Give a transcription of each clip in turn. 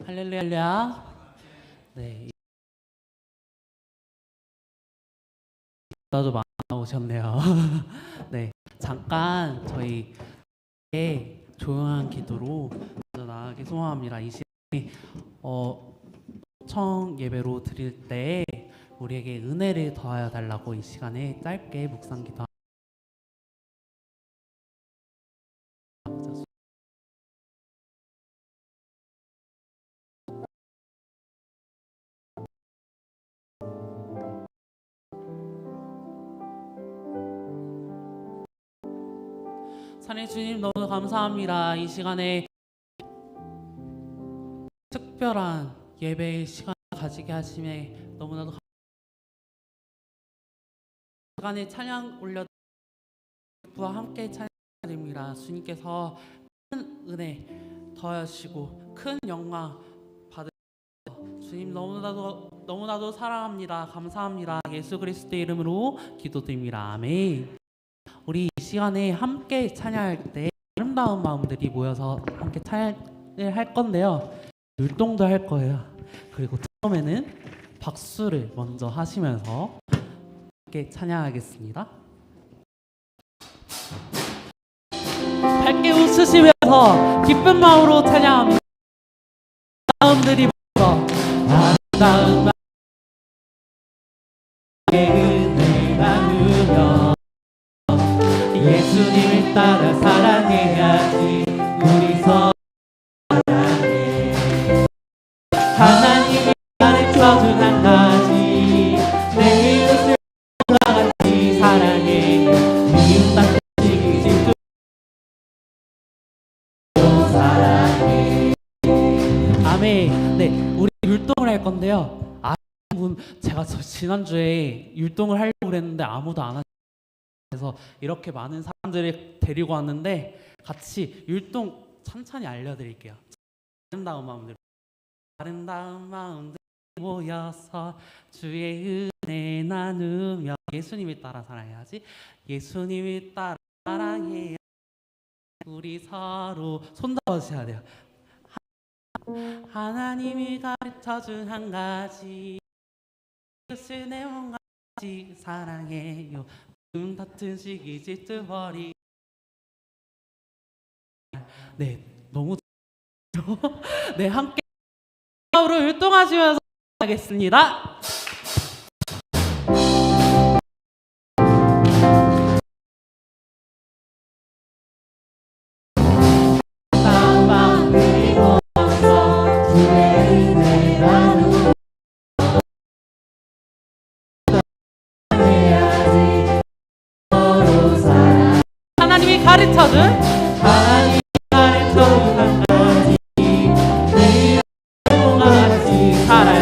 할렐루야. 네, 나도 많이 오셨네요. 네, 잠깐 저희 조용한 기도로 먼저 나가기 소원합니다. 이 시간에 청 예배로 드릴 때 우리에게 은혜를 더하여 달라고 이 시간에 짧게 묵상 기도. 사랑해 주님, 너무 감사합니다. 이 시간에 특별한 예배의 시간을 가지게 하심에 너무나도 시간에 찬양 올려 부와 함께 찬양드립니다. 주님께서 큰 은혜 더하시고 큰 영광 받으셔서 주님 너무나도 사랑합니다. 감사합니다. 예수 그리스도의 이름으로 기도드립니다. 아멘. 우리 이 시간에 함께 찬양할 때 아름다운 마음들이 모여서 함께 찬양을 할 건데요. 율동도 할 거예요. 그리고 처음에는 박수를 먼저 하시면서 함께 찬양하겠습니다. 밝게 웃으시면서 기쁜 마음으로 찬양합니다. 마음들이 모여서 아름다운 은혜 나누며 예수님을 따라 사랑해야지. 우리 사랑해. 하나님이 가르쳐준 한 가지, 내 이웃을 같이 사랑해. 이웃 같이 집도 사랑해. 아멘. 네, 우리 율동을 할 건데요. 제가 지난주에 율동을 하려고 그랬는데 아무도 안 하셨어요. 그래서 이렇게 많은 사람들을 데리고 왔는데 같이 율동 천천히 알려드릴게요. 아름다운 마음들 모여서 주의 은혜 나누며 예수님을 따라 사랑해야지. 예수님을 따라 사랑해야 우리 서로 손 잡으셔야 돼요. 하나님이 가르쳐준 한 가지, 이웃을 내 몸같이 사랑해요. 같은 시기 짙어버리. 네, 너무 네, 함께 으로 율동하시면서 하겠습니다. 하나님이 가르쳐준 한 가지, 내 이웃과 같이 사랑해.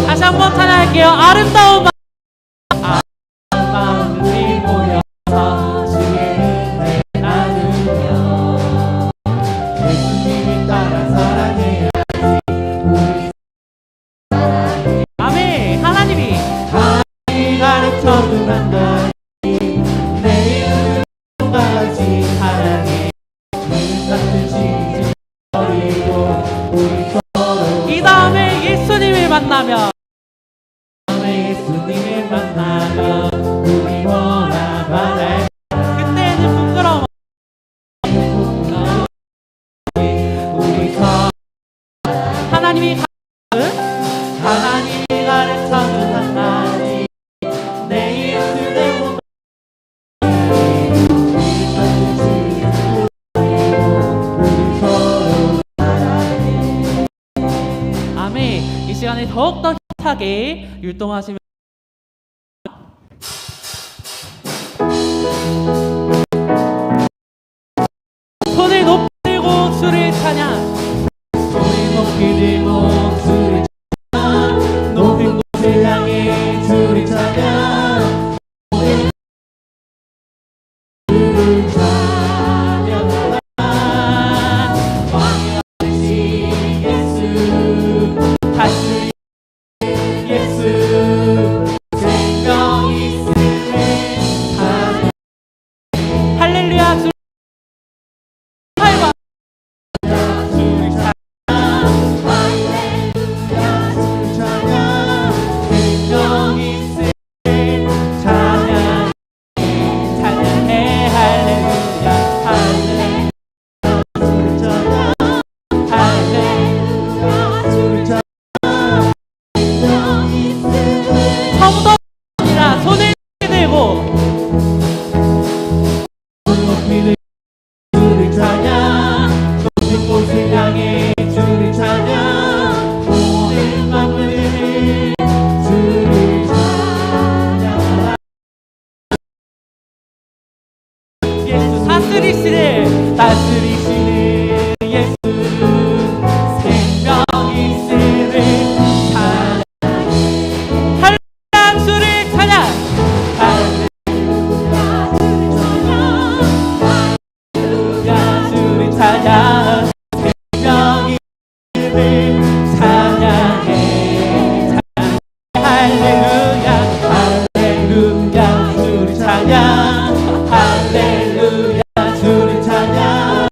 다시 한번 찬양할게요. 아름다운 마음들이 모여서 주의 은혜 나누며 예수님을 따라 사랑해야지. 우리 사랑해. 아멘. 하나님이 가르쳐준 한 가지, 내 이웃과 같이 사랑해. 같은 시기 버리고 우리 서로. 이 다음에 예수님을 만나면 우리 뭐라 말할. 그때는 부끄러워. 우리 서로 하나님이 가르쳐준 한 가지, 내 이웃을 내 몸 우리 서로 사랑해. 아멘. 이 시간에 더욱더 힘차게 율동하시면 손을 높이 들고 주를 찬양. 손을 높이 들고 주를 찬양. 높은 곳을 향해 주를 찬양. 주를 찬양. 왕이신 예수, 다시 예수. 생명 있음을 찬양 생명 이름을 찬양해 할렐루야 할렐루야 주를 찬양 할렐루야 주를 찬양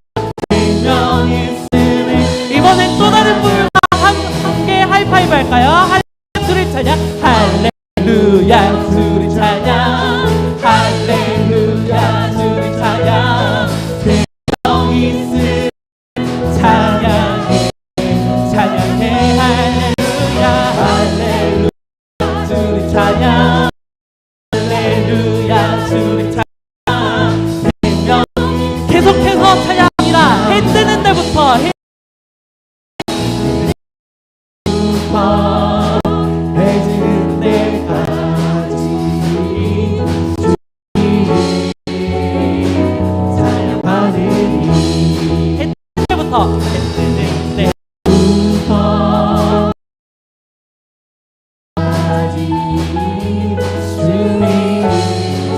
생명 있음을 이번엔 또 다른 분과 함께 하이파이브 할까요? 주를 찬양 할렐루야 주를 찬양 할렐루야 주를 찬양 생명 있음 찬양해 찬양해 할렐루야 할렐루야 주를 찬양 할렐루야 주를 찬양 생명 계속해서 찬양이라 해 뜨는 데부터 해 지는 데까지 찬양받으리 해 뜨는 데부터 해 뜨는 데부터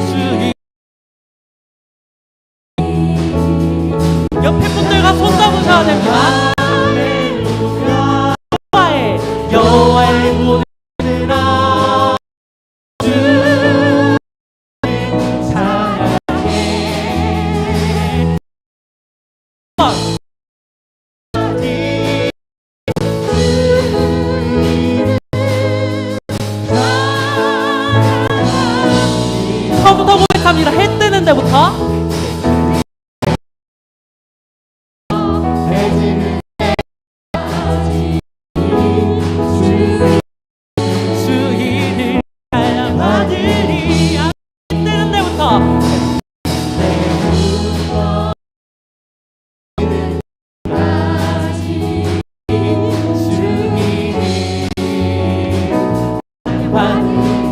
주님 옆에 분들과 손 잡으셔야 됩니다. 여호와의 보내라 주를 찬양해 처음부터 고백합니다. 해 뜨는 데부터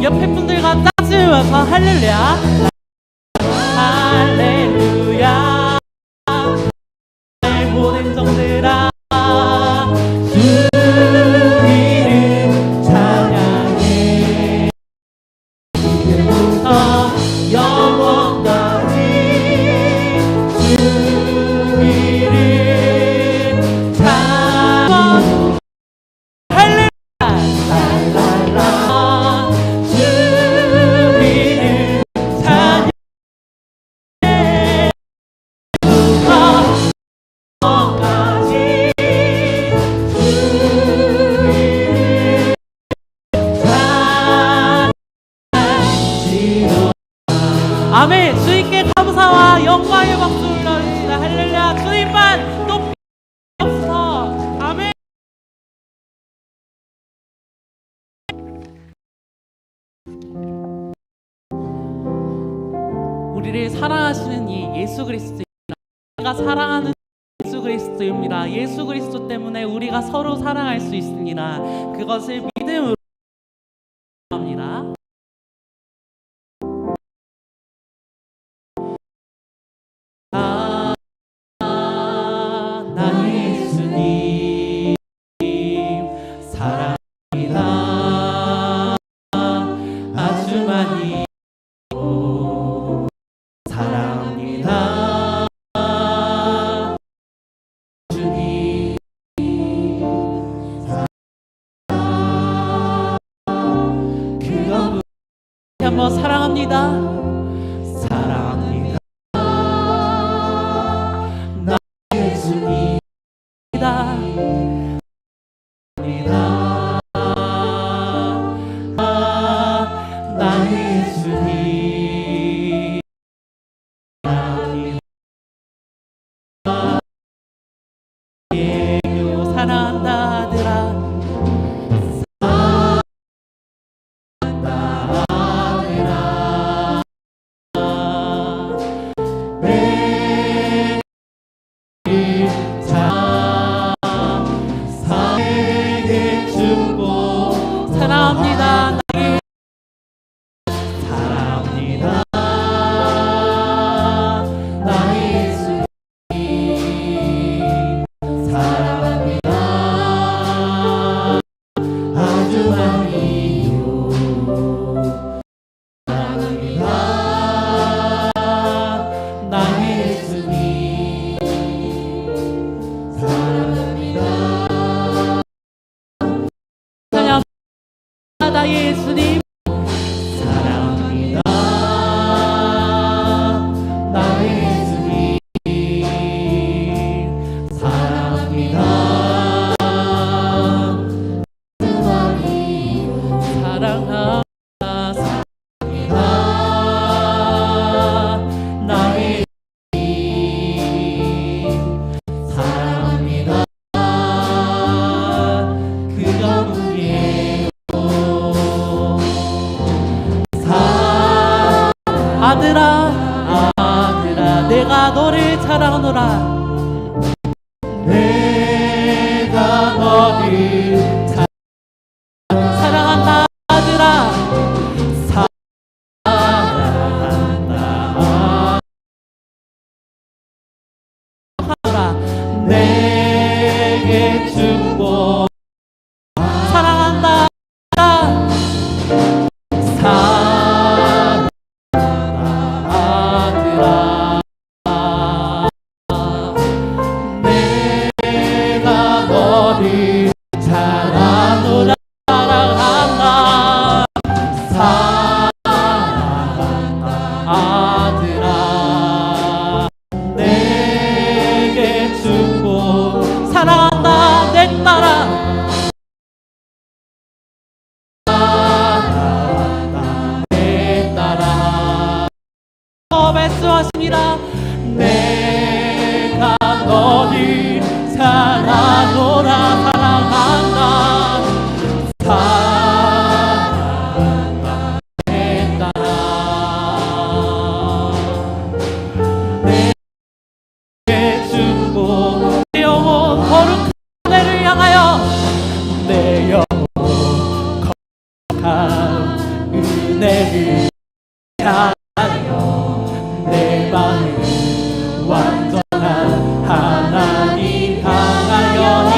옆에 분들과 짝지으면서 할렐루야 할렐루야 모든 종들아 주 이름 찬양해 이제부터 영원까지 주 이름 찬양 할렐루야 아멘. 주님께 감사와 영광의 박수 올려드립니다. 할렐루야. 주님만 높이 없어. 아멘. 우리를 사랑하시는 이 예수 그리스도입니다. 우리가 사랑하는 예수 그리스도입니다. 예수 그리스도 때문에 우리가 서로 사랑할 수 있습니다. 그것을 믿음으로 합니다. 한번 사랑합니다. 사랑합니다. 나 예수님이다. 나 예수님 사랑한다 아들아. 너를 사랑한다 아들아 사랑한다 아들아 내게 축복 사랑한다 사랑한다 아들아 내가 너를 사랑하노라 사랑한다 사랑한다 아들아 내게 축복 사랑한다 내 딸아 사랑한다 내 딸아 말씀하십니다 내가 너를 사랑하노라 사랑한다 사랑한다 내 딸아 내게 주고 내 영혼 거룩한 은혜를 향하여 내 영혼 거룩한 은혜를 향하여 내 마음 완전한 하나님 향하여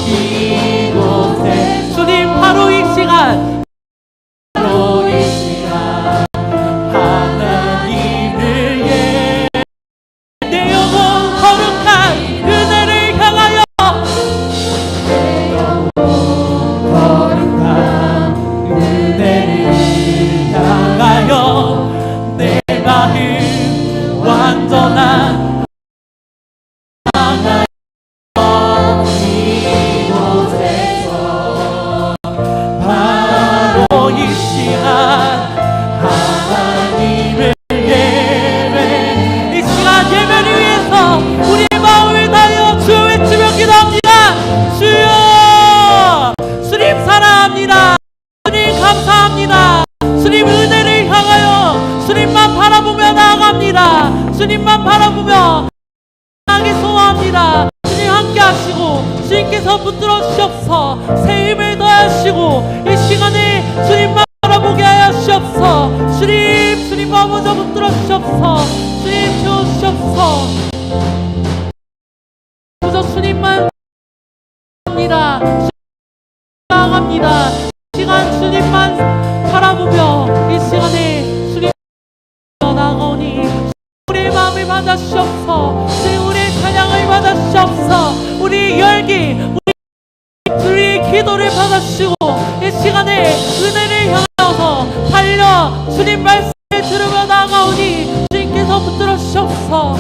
이곳에 주님 바로 이 시간 하나님을 위해 내 영혼 거룩한 은혜를 향하여 내 영혼 거룩한 은혜를 향하여 내 마음 완전한 이곳에서 바로 이 시간 하나님을 예배 이 시간 예배를 위해서 우리의 마음을 다하여 주여 외치며 기도합니다 주여 주님 사랑합니다 주님 감사합니다 주님 은혜를 향하여 주님만 바라보며 나아갑니다 주님만 바라보며 하게 소원합니다 주님 함께 하시고 주님께서 붙들어 주시옵소서 새 힘을 더하시고 이 시간에 주님만 바라보게 하여 주시옵소서 주님과 먼저 붙들어 주시옵소서 주님 채워주시옵소서 먼저 주님만 합니다 나아갑니다 이 시간 주님만 바라보며 이 시간에 주님 나아가오니 우리의 마음을 받아주시옵소서 주님 우리의 찬양을 받아주시옵소서 우리의 열기 우리의 기도를 받아주시고 이 시간에 은혜를 향하여서 달려 주님 말씀을 들으며 나아가오니 주님께서 붙들어 주시옵소서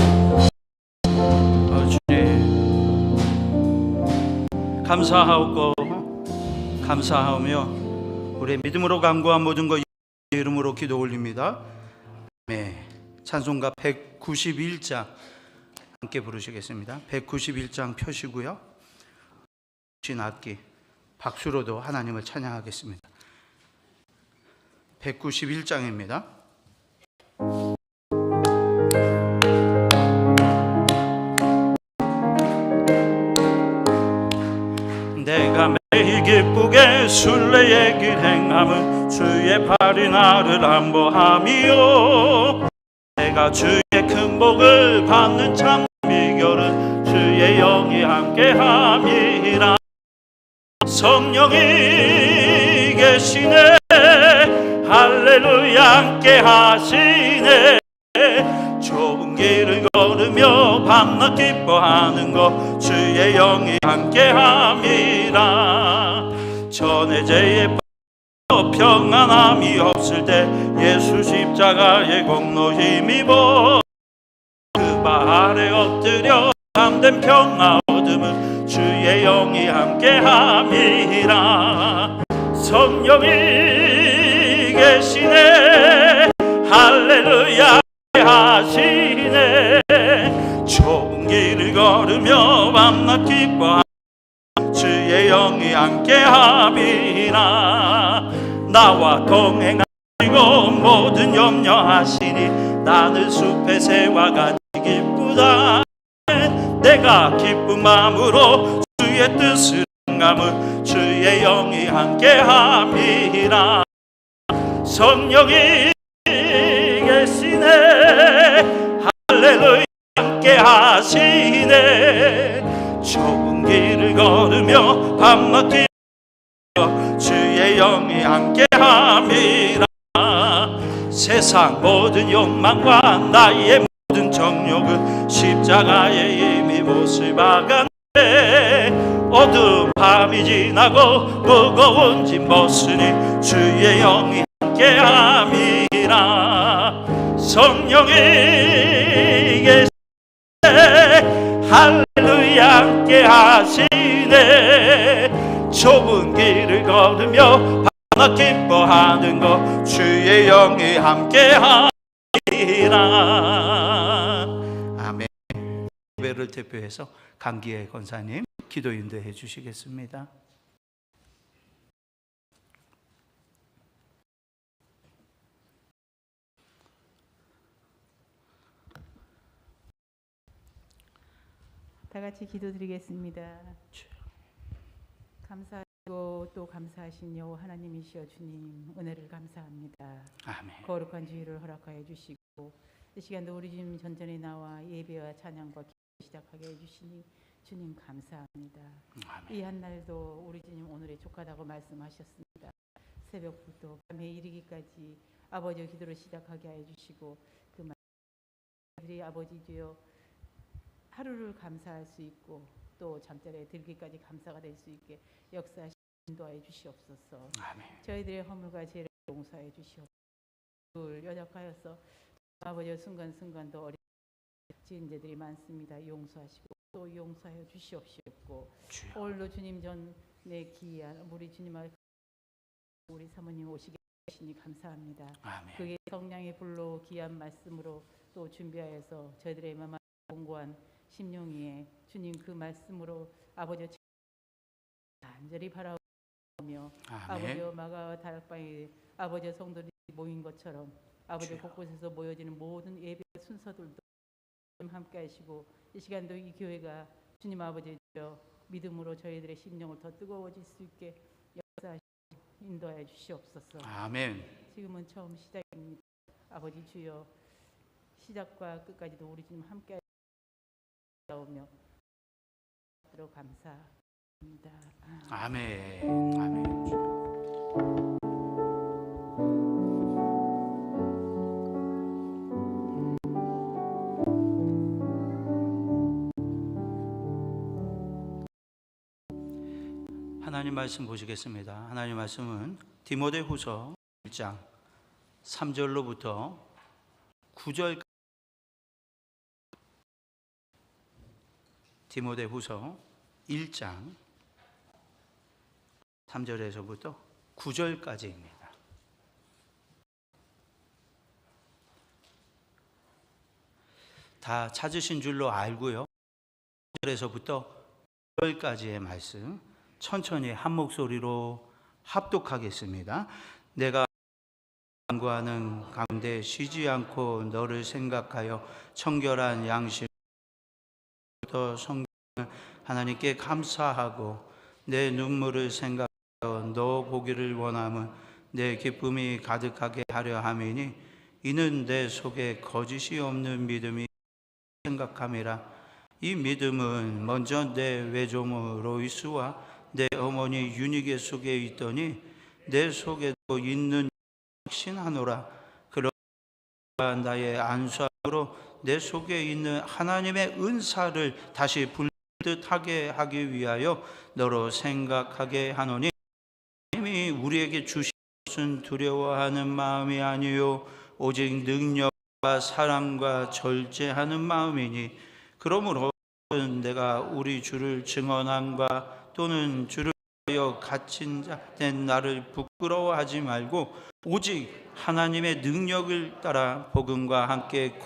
주님 감사하고 감사하며 우리의 믿음으로 간구한 모든 것 이름으로 기도 올립니다. 네, 찬송가 191장 함께 부르시겠습니다. 191장 펴시고요. 신 악기 박수로도 하나님을 찬양하겠습니다. 191장입니다. 내가 매일 기쁘게 순례의 길 행함은 주의 발이 나를 안보함이요 내가 주의 큰 복을 받는 참 비결은 주의 영이 함께함이라 성령이 계시네 할렐루야 함께하시네 좁은 길을 걸으며 밤낮 기뻐하는 것 주의 영이 함께함이라 전해제에 평안함이 없을 때 예수 십자가의 공로 힘입어 그 발 아래 엎드려 참된 평화 얻음은 주의 영이 함께함이라 성령이 계시네 할렐루야 하시네 좁은 길을 걸으며 밤낮 기뻐하는 주의 영이 함께함이라 나와 동행하시고 모든 염려하시니 나는 숲의 새와 같이 기쁘다 내가 기쁜 마음으로 주의 뜻을 평강을 주의 영이 함께함이라. 성령이 계시네. 할렐루야 함께하시네. 좁은 길을 걸으며 밤낮 길 주의 영이 함께함이라. 세상 모든 욕망과 나의 모든 정욕은 십자가에 이미 못을 박았네. 어두운 밤이 지나고 무거운 짐 벗으니 주의 영이 함께함이라. 성령이 계시네. 할렐루야 함께하시네. 좁은 길을 걸으며 밤낮 기뻐하는 것 주의 영이 함께하리라. 아멘. 예배를 대표해서 강기혜 권사님 기도 인도해 주시겠습니다. 다 같이 기도드리겠습니다. 감사하고 또 감사하신 여호와 하나님이시여 주님, 은혜를 감사합니다. 아멘. 거룩한 주의를 허락하여 주시고 이 시간도 우리 주님 전전에 나와 예배와 찬양과 기도 시작하게 해주시니 주님 감사합니다. 아멘. 이 한날도 우리 주님 오늘의 족하다고 말씀하셨습니다. 새벽부터 밤에 이르기까지 아버지의 기도를 시작하게 해주시고 그 말씀들이 아버지 주여 하루를 감사할 수 있고 또 잠자리에 들기까지 감사가 될 수 있게 역사하시 인도하여 주시옵소서. 아멘. 저희들의 허물과 죄를 용서해 주시옵소서. 연약하여서 아버지의 순간순간도 어린 지은 죄들이 많습니다. 용서하시고 또 용서하여 주시옵시고 오늘도 주님 전에 귀한 우리 주님을 우리 사모님 오시게 하시니 감사합니다. 아멘. 그게 성령의 불로 귀한 말씀으로 또 준비하여서 저희들의 마음 공고한 심령 위에 주님 그 말씀으로 아버지 간절히 바라보며 아버지와 마가와 다락방에 아버지의 성도들이 모인 것처럼 아버지 곳곳에서 모여지는 모든 예배 순서들도 함께 하시고 이 시간도 이 교회가 주님 아버지 믿음으로 저희들의 심령을 더 뜨거워질 수 있게 역사하시고 인도하여 주시옵소서. 아멘. 지금은 처음 시작입니다. 아버지 주여 시작과 끝까지도 우리 주님 함께 하오며 들어 감사합니다. 아멘. 아멘. 하나님 말씀 보시겠습니다. 하나님 말씀은 디모데후서 1장 3절로부터 9절. 디모데후서 1장 3절에서부터 9절까지입니다. 다 찾으신 줄로 알고요. 1절에서부터 9절까지의 말씀 천천히 한 목소리로 합독하겠습니다. 내가 간구하는 가운데 쉬지 않고 너를 생각하여 청결한 양심부터 성경을 하나님께 감사하고 내 눈물을 생각하여 너 보기를 원함은 내 기쁨이 가득하게 하려 함이니 이는 내 속에 거짓이 없는 믿음이 생각함이라. 이 믿음은 먼저 내 외조모 로이스와 내 어머니 유니게 속에 있더니 내 속에도 있는 확신하노라. 그러나 나의 안수함으로 내 속에 있는 하나님의 은사를 다시 불듯하게 하기 위하여 너로 생각하게 하노니 하나님이 우리에게 주신 것은 두려워하는 마음이 아니요 오직 능력과 사랑과 절제하는 마음이니 그러므로 내가 우리 주를 증언함과 또는 주를 위하여 갇힌 자 된 나를 부끄러워하지 말고 오직 하나님의 능력을 따라 복음과 함께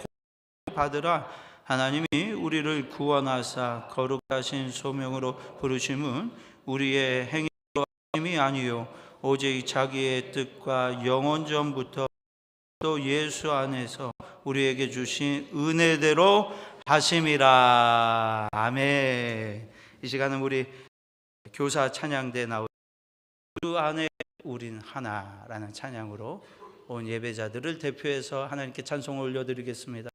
받으라. 하나님이 우리를 구원하사 거룩하신 소명으로 부르심은 우리의 행위로 힘이 아니요 오직 자기의 뜻과 영원 전부터 또 예수 안에서 우리에게 주신 은혜대로 하심이라. 아멘. 이 시간은 우리 교사 찬양대 나오 주 안에 우린 하나라는 찬양으로 온 예배자들을 대표해서 하나님께 찬송을 올려드리겠습니다.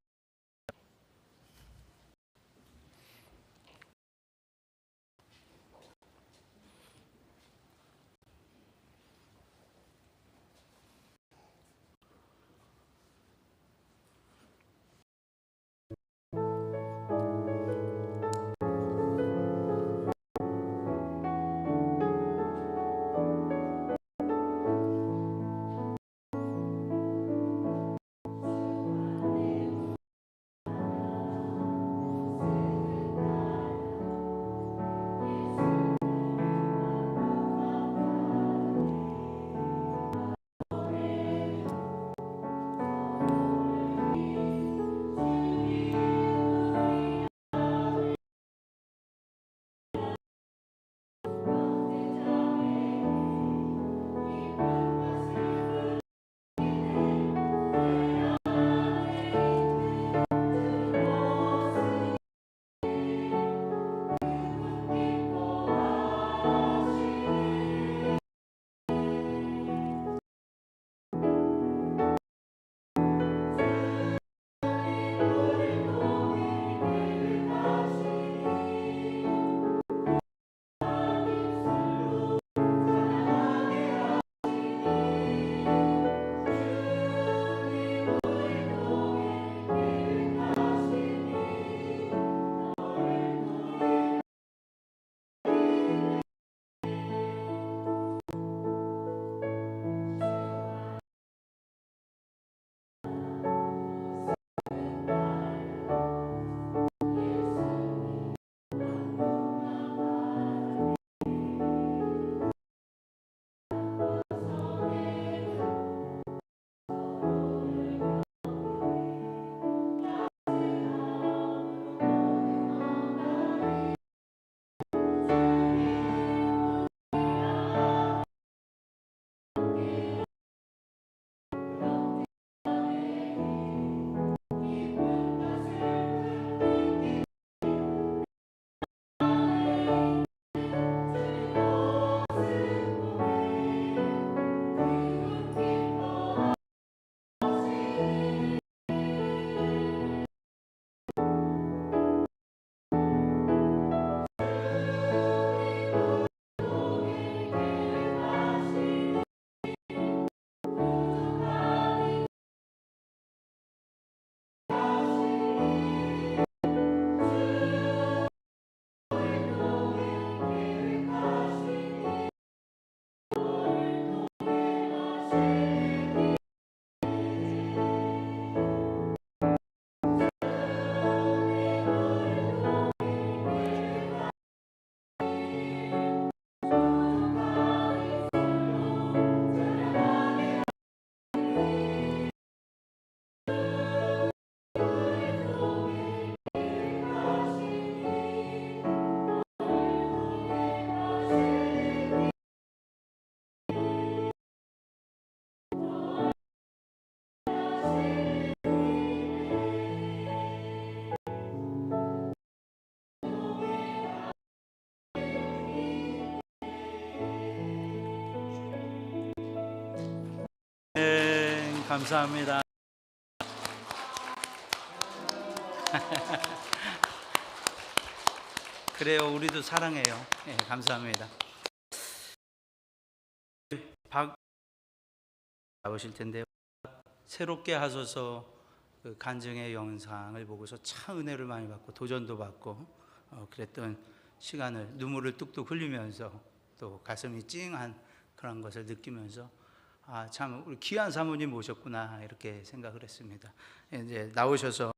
감사합니다. 그래요, 우리도 사랑해요. 네, 감사합니다. 박 나오실 텐데요. 새롭게 하소서 그 간증의 영상을 보고서 참 은혜를 많이 받고 도전도 받고 그랬던 시간을 눈물을 뚝뚝 흘리면서 또 가슴이 찡한 그런 것을 느끼면서 아, 참 우리 귀한 사모님 모셨구나 이렇게 생각을 했습니다. 이제 나오셔서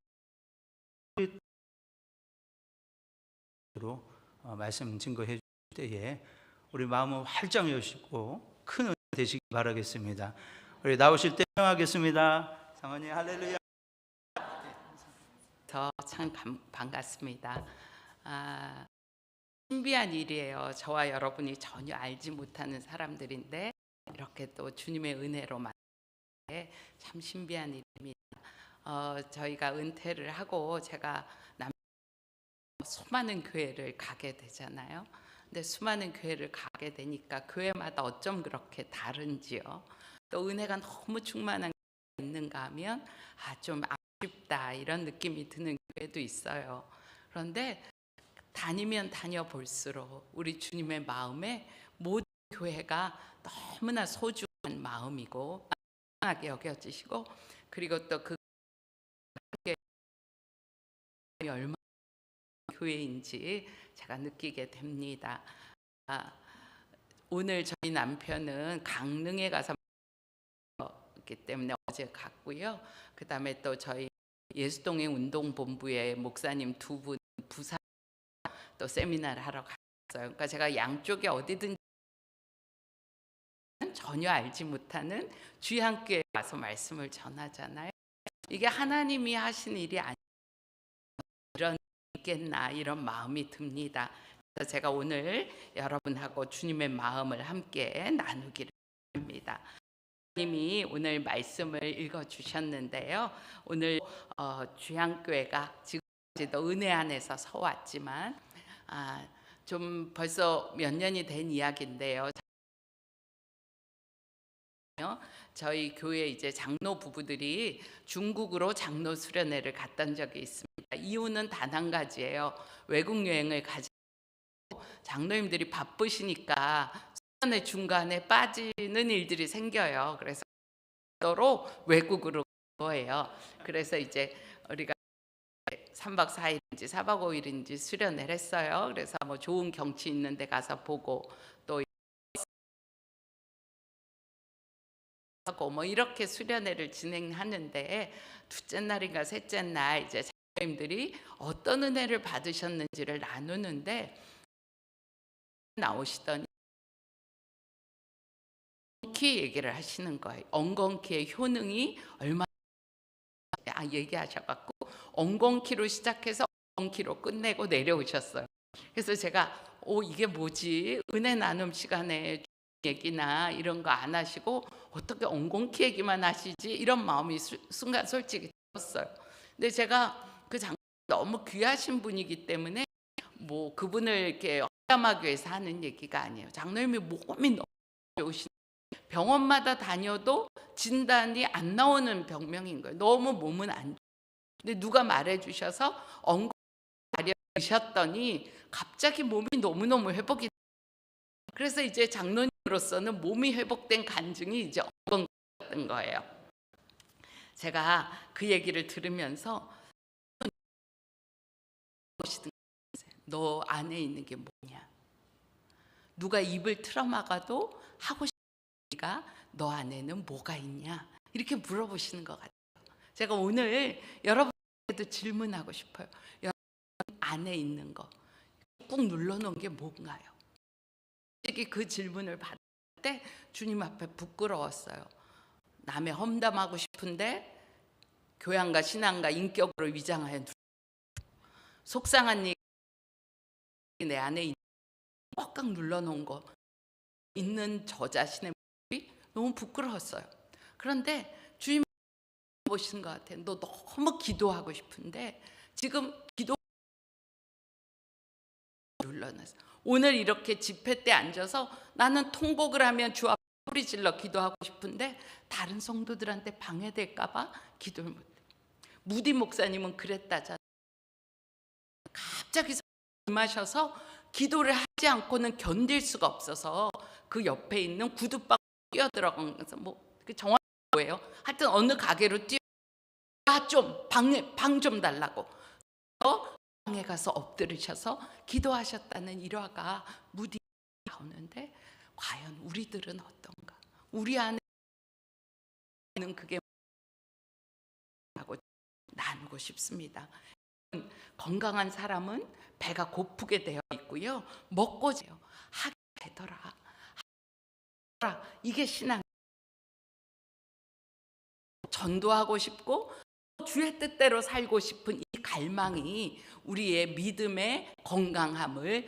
말씀 증거해 줄 때에 우리 마음을 활짝 여시고 큰 은혜 되시기 바라겠습니다. 우리 나오실 때 하겠습니다. 사모님 할렐루야. 참 반갑습니다. 신비한 일이에요. 저와 여러분이 전혀 알지 못하는 사람들인데 이렇게 또 주님의 은혜로 만나게 참 신비한 일입니다. 저희가 은퇴를 하고 제가 수많은 교회를 가게 되잖아요. 근데 수많은 교회를 가게 되니까 교회마다 어쩜 그렇게 다른지요. 또 은혜가 너무 충만한 교회가 있는가 하면 좀 아쉽다 이런 느낌이 드는 교회도 있어요. 그런데 다니면 다녀볼수록 우리 주님의 마음에 모든 교회가 너무나 소중한 마음이고 하게 여겨지시고, 그리고 또 그 얼마나 교회인지 제가 느끼게 됩니다. 오늘 저희 남편은 강릉에 가서 기 때문에 어제 갔고요. 그 다음에 또 저희 예수동행 운동본부의 목사님 두 분 부산 또 세미나를 하러 갔어요. 그러니까 제가 양쪽에 어디든 전혀 알지 못하는 주양교회에 와서 말씀을 전하잖아요. 이게 하나님이 하신 일이 아니 이런 있겠나 이런 마음이 듭니다. 그래서 제가 오늘 여러분하고 주님의 마음을 함께 나누기를 합니다. 주님이 오늘 말씀을 읽어 주셨는데요. 오늘 주양교회가 지금까지도 은혜 안에서 서왔지만 좀 벌써 몇 년이 된 이야기인데요. 저희 교회 이제 장로 부부들이 중국으로 장로 수련회를 갔던 적이 있습니다. 이유는 단 한 가지예요. 외국 여행을 가지고 장로님들이 바쁘시니까 수련회 중간에 빠지는 일들이 생겨요. 그래서 외국으로 간 거예요. 그래서 이제 우리가 3박 4일인지 4박 5일인지 수련회를 했어요. 그래서 뭐 좋은 경치 있는 데 가서 보고 또 하고 뭐 이렇게 수련회를 진행하는데, 둘째 날인가 셋째 날 이제 장로님들이 어떤 은혜를 받으셨는지를 나누는데 나오시더니 엉겅퀴 얘기를 하시는 거예요. 엉겅퀴의 효능이 얼마나 얘기하셔갖고 엉겅퀴로 시작해서 엉겅퀴로 끝내고 내려오셨어요. 그래서 제가 이게 뭐지? 은혜 나눔 시간에 얘기나 이런 거 안 하시고 어떻게 엉겅퀴 얘기만 하시지? 이런 마음이 순간 솔직히 들었어요. 근데 제가 그 장로님 너무 귀하신 분이기 때문에 뭐 그분을 이렇게 험담하기 위해서 하는 얘기가 아니에요. 장로님이 몸이 너무 좋으신, 병원마다 다녀도 진단이 안 나오는 병명인 거예요. 너무 몸은 안 좋아요. 근데 누가 말해주셔서 엉겅퀴 마련이셨더니 갑자기 몸이 너무너무 회복이 돼요. 그래서 이제 장로님으로서는 몸이 회복된 간증이 이제 엉겅퀴였던 거예요. 제가 그 얘기를 들으면서 너 안에 있는 게 뭐냐? 누가 입을 틀어막아도 하고 싶은 얘기가 너 안에는 뭐가 있냐? 이렇게 물어보시는 것 같아요. 제가 오늘 여러분에게도 질문하고 싶어요. 여러분 안에 있는 거 꾹 눌러놓은 게 뭔가요? 그 질문을 받을 때 주님 앞에 부끄러웠어요. 남의 험담하고 싶은데 교양과 신앙과 인격으로 위장하여 속상한 얘기 내 안에 꽉꽉 눌러놓은 거 있는 저 자신의 모습이 너무 부끄러웠어요. 그런데 주님 보시는 것 같아요. 너 너무 기도하고 싶은데 지금 기도 눌러놨어. 오늘 이렇게 집회 때 앉아서 나는 통곡을 하면 주 앞에 소리 질러 기도하고 싶은데 다른 성도들한테 방해될까 봐 기도를 못해. 무디 목사님은 그랬다잖아요. 갑자기 임하셔서 기도를 하지 않고는 견딜 수가 없어서 그 옆에 있는 구두방 뛰어들어가면서 그 정확히 뭐예요? 하여튼 어느 가게로 방 좀 달라고 방에 가서 엎드리셔서 기도하셨다는 일화가 무디 나오는데, 과연 우리들은 어떤가? 우리 안에는 그게 하고 나누고 싶습니다. 건강한 사람은 배가 고프게 되어 있고요, 먹고 자요. 하게 되더라. 이게 신앙. 전도하고 싶고 주의 뜻대로 살고 싶은 이 갈망이 우리의 믿음의 건강함을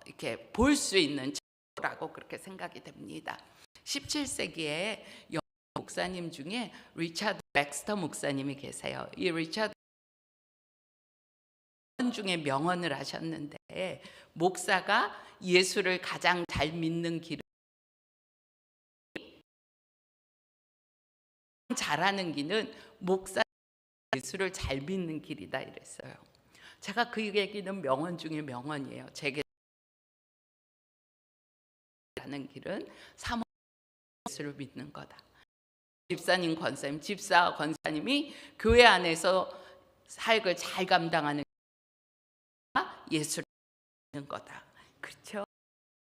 이렇게 볼 수 있는 라고 그렇게 생각이 됩니다. 17세기에 영국 목사님 중에 리차드 백스터 목사님이 계세요. 이 리차드 중에 명언을 하셨는데 목사가 예수를 가장 잘 믿는 길은 잘하는 길은 목사 예수를 잘 믿는 길이다 이랬어요. 제가 그 얘기는 명언 중에 명언이에요. 제게 가는 길은 사모 예수를 믿는 거다. 집사님, 권사님, 집사, 권사님이 교회 안에서 사역을 잘 감당하는 예수를 믿는 거다. 그렇죠?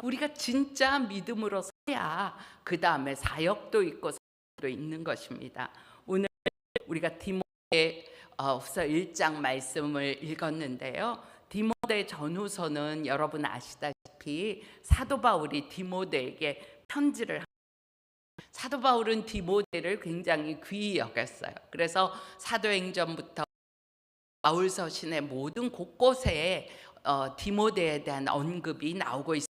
우리가 진짜 믿음으로 서야 그 다음에 사역도 있고 사역도 있는 것입니다. 오늘 우리가 디모데후서 1장 말씀을 읽었는데요. 디모데 전후서는 여러분 아시다시피 사도 바울이 디모데에게 편지를 사도 바울은 디모데를 굉장히 귀히 여겼어요. 그래서 사도행전부터 바울 서신의 모든 곳곳에 디모데에 대한 언급이 나오고 있어요.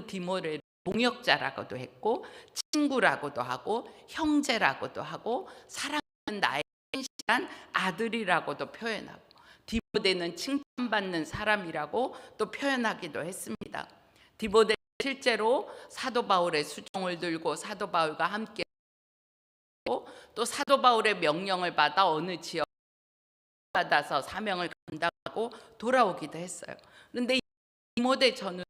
디모데를 동역자라고도 했고 친구라고도 하고 형제라고도 하고 사랑하는 나의 신실한 아들이라고도 표현하고 디모데는 칭찬받는 사람이라고 또 표현하기도 했습니다. 디모데 실제로 사도 바울의 수종을 들고 사도 바울과 함께 또 사도 바울의 명령을 받아 어느 지역 받아서 사명을 감당하고 돌아오기도 했어요. 그런데 디모데 전후는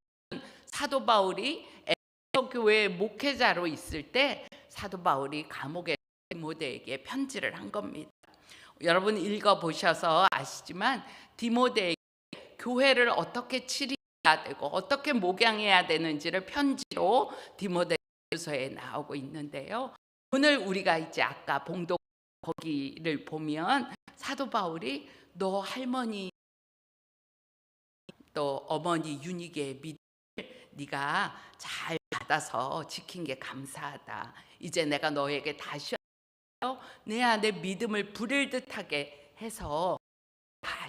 사도 바울이 에베소 교회의 목회자로 있을 때 사도 바울이 감옥에 디모데에게 편지를 한 겁니다. 여러분 읽어보셔서 아시지만 디모데에게 교회를 어떻게 치리해야 되고 어떻게 목양해야 되는지를 편지로 디모데후서에 나오고 있는데요. 오늘 우리가 이제 아까 봉독 거기를 보면 사도 바울이 너 할머니 또 어머니 유니게의 믿음을 네가 잘 받아서 지킨 게 감사하다. 이제 내가 너에게 다시 내 안에 믿음을 부릴 듯하게 해서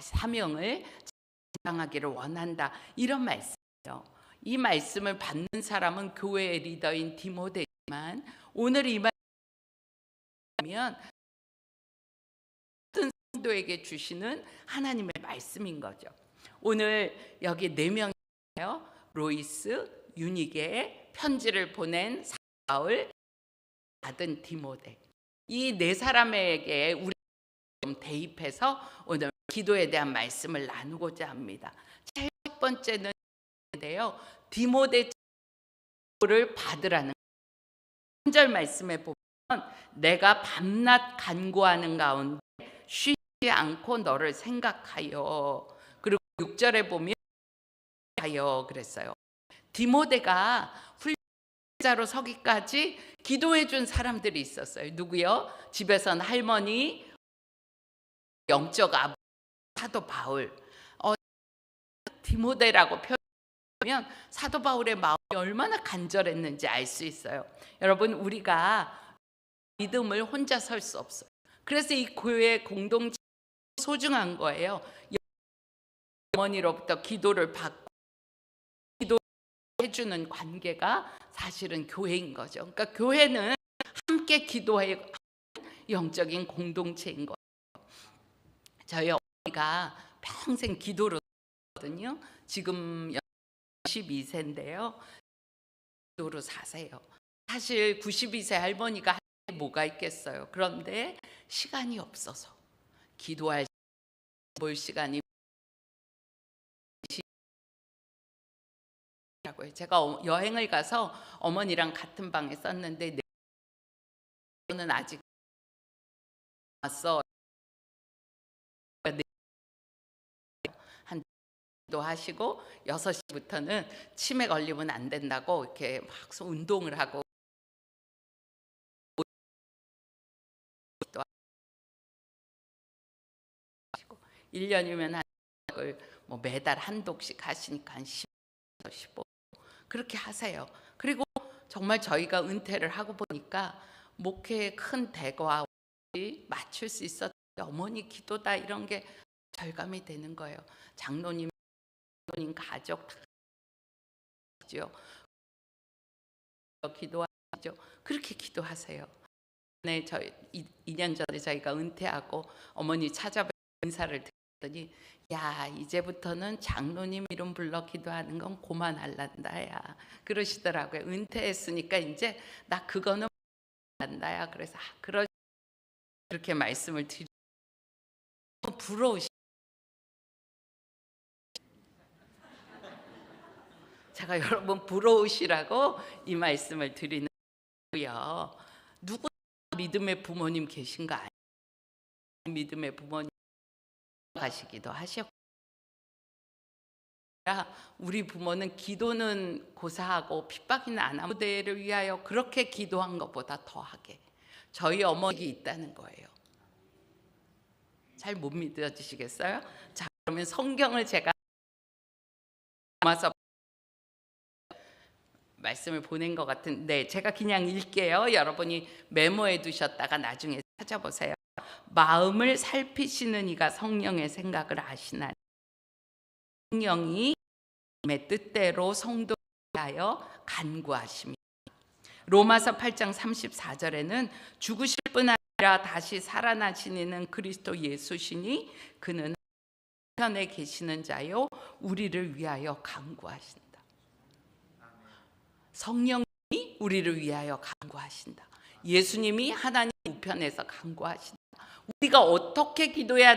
사명을 감당하기를 원한다. 이런 말씀이에요. 이 말씀을 받는 사람은 교회의 리더인 디모데지만 오늘 이 말씀은 모든 성도에게 주시는 하나님의 말씀인 거죠. 오늘 여기 4명이에요. 로이스, 유니게, 편지를 보낸 바울, 받은 디모데. 이 4사람에게 우리 좀 대입해서 오늘 기도에 대한 말씀을 나누고자 합니다. 첫 번째는 인데요. 디모데를 받으라는 3절 말씀에 보면 내가 밤낮 간구하는 가운데 쉬지 않고 너를 생각하여. 그리고 6절에 보면 하여 그랬어요. 디모데가 훌륭자로 서기까지 기도해 준 사람들이 있었어요. 누구요? 집에선 할머니, 영적 아버지, 사도 바울. 디모데라고 표현하면 사도 바울의 마음이 얼마나 간절했는지 알 수 있어요. 여러분 우리가 믿음을 혼자 설 수 없어요. 그래서 이 교회 공동체 소중한 거예요. 어머니로부터 기도를 받고 기도해주는 관계가 사실은 교회인 거죠. 그러니까 교회는 함께 기도해 영적인 공동체인 거예요. 저희 어머니가 평생 기도로 거든요. 지금 92세인데요. 기도로 사세요. 사실 92세 할머니가 할 게 뭐가 있겠어요. 그런데 시간이 없어서 기도할 볼 시간이 제가 여행을 가서 어머니랑 같은 방에 썼는데 저는 아직 왔어. 한 도 하시고 6시부터는 치매 걸리면 안 된다고 이렇게 막 운동을 하고 1년이면 한 뭐 매달 한 독씩 하시니까 한 15 그렇게 하세요. 그리고 정말 저희가 은퇴를 하고 보니까 목회에 큰 대거와 맞출 수 있었던 어머니 기도다 이런 게 절감이 되는 거예요. 장로님 가족 죠. 기도하죠. 그렇게 기도하세요. 네, 저희 2년 전에 저희가 은퇴하고 어머니 찾아뵈 인사를 그랬더니 야 이제부터는 장로님 이름 불러 기도하는 건 그만할란다 야 그러시더라고요. 은퇴했으니까 이제 나 그거는 한다야. 그래서 그렇게 말씀을 드리고 부러우시. 제가 여러분 부러우시라고 이 말씀을 드리는 거고요. 누구 믿음의 부모님 계신 거 아니에요? 믿음의 부모님 가시기도 하셨고 우리 부모는 기도는 고사하고 핍박이는 안 하고 무대를 위하여 그렇게 기도한 것보다 더하게 저희 어머니가 있다는 거예요. 잘 못 믿어지시겠어요? 자 그러면 성경을 제가 담아서 말씀을 보낸 것 같은데 제가 그냥 읽게요. 여러분이 메모해 두셨다가 나중에 찾아보세요. 마음을 살피시는 이가 성령의 생각을 아시나니 성령이 내 뜻대로 성도를 위하여 간구하십니다. 로마서 8장 34절에는 죽으실 뿐 아니라 다시 살아나신 이는 그리스도 예수시니 그는 편에 계시는 자요 우리를 위하여 간구하신다. 성령이 우리를 위하여 간구하신다. 예수님이 하나님 우편에서 간구하신다. 우리가 어떻게 기도해야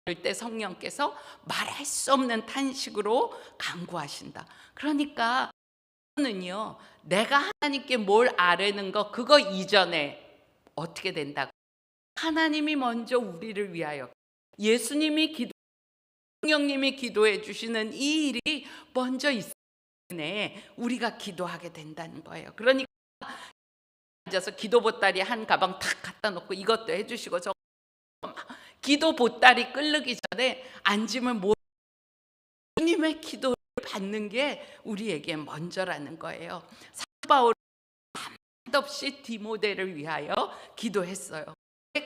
될 때 성령께서 말할 수 없는 탄식으로 간구하신다. 그러니까 는요 내가 하나님께 뭘 아뢰는 거 그거 이전에 어떻게 된다고? 하나님이 먼저 우리를 위하여 예수님이 기도 성령님이 기도해 주시는 이 일이 먼저 있으니 우리가 기도하게 된다는 거예요. 그러니까 앉아서 기도 보따리 한 가방 탁 갖다 놓고 이것도 해주시고 저 기도 보따리 끌르기 전에 앉으면 주님의 기도를 받는 게 우리에게 먼저라는 거예요. 사도 바울은 한없이 디모데를 위하여 기도했어요.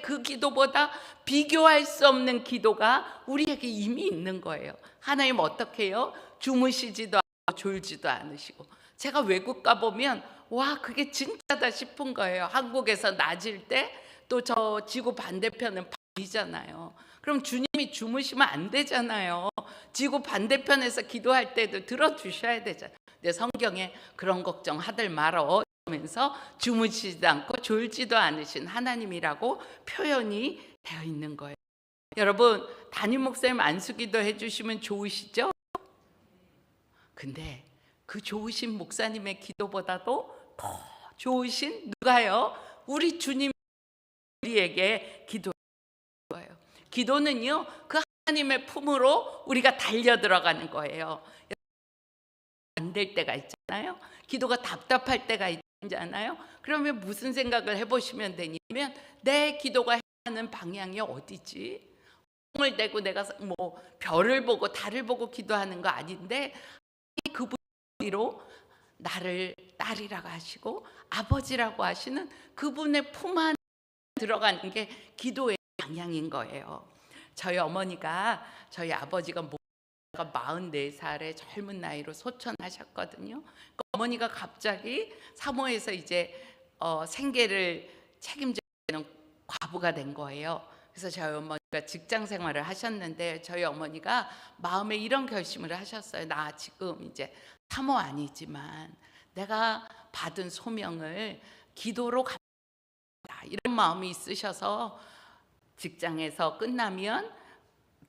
그 기도보다 비교할 수 없는 기도가 우리에게 이미 있는 거예요. 하나님 어떻게 해요? 주무시지도 않고 졸지도 않으시고 제가 외국 가보면 와 그게 진짜다 싶은 거예요. 한국에서 낮일 때 또 저 지구 반대편은 밤이잖아요. 그럼 주님이 주무시면 안 되잖아요. 지구 반대편에서 기도할 때도 들어주셔야 되잖아요. 근데 성경에 그런 걱정 하들 말어 면서 주무시지도 않고 졸지도 않으신 하나님이라고 표현이 되어 있는 거예요. 여러분 담임 목사님 안수기도 해주시면 좋으시죠? 근데 그 좋으신 목사님의 기도보다도 더 좋으신 누가요? 우리 주님 우리에게 기도해요. 기도는요 그 하나님의 품으로 우리가 달려 들어가는 거예요. 안 될 때가 있잖아요. 기도가 답답할 때가 있잖아요. 그러면 무슨 생각을 해보시면 되냐면 내 기도가 하는 방향이 어디지? 을 대고 내가 뭐 별을 보고 달을 보고 기도하는 거 아닌데 그분으로 나를 딸이라고 하시고 아버지라고 하시는 그분의 품 안에 들어가는 게 기도의 방향인 거예요. 저희 어머니가 저희 아버지가 44살의 젊은 나이로 소천하셨거든요. 그러니까 어머니가 갑자기 사모에서 이제 생계를 책임져야 되는 과부가 된 거예요. 그래서 저희 어머니가 직장 생활을 하셨는데 저희 어머니가 마음에 이런 결심을 하셨어요. 나 지금 이제 사모 아니지만 내가 받은 소명을 기도로 갚는다. 이런 마음이 있으셔서 직장에서 끝나면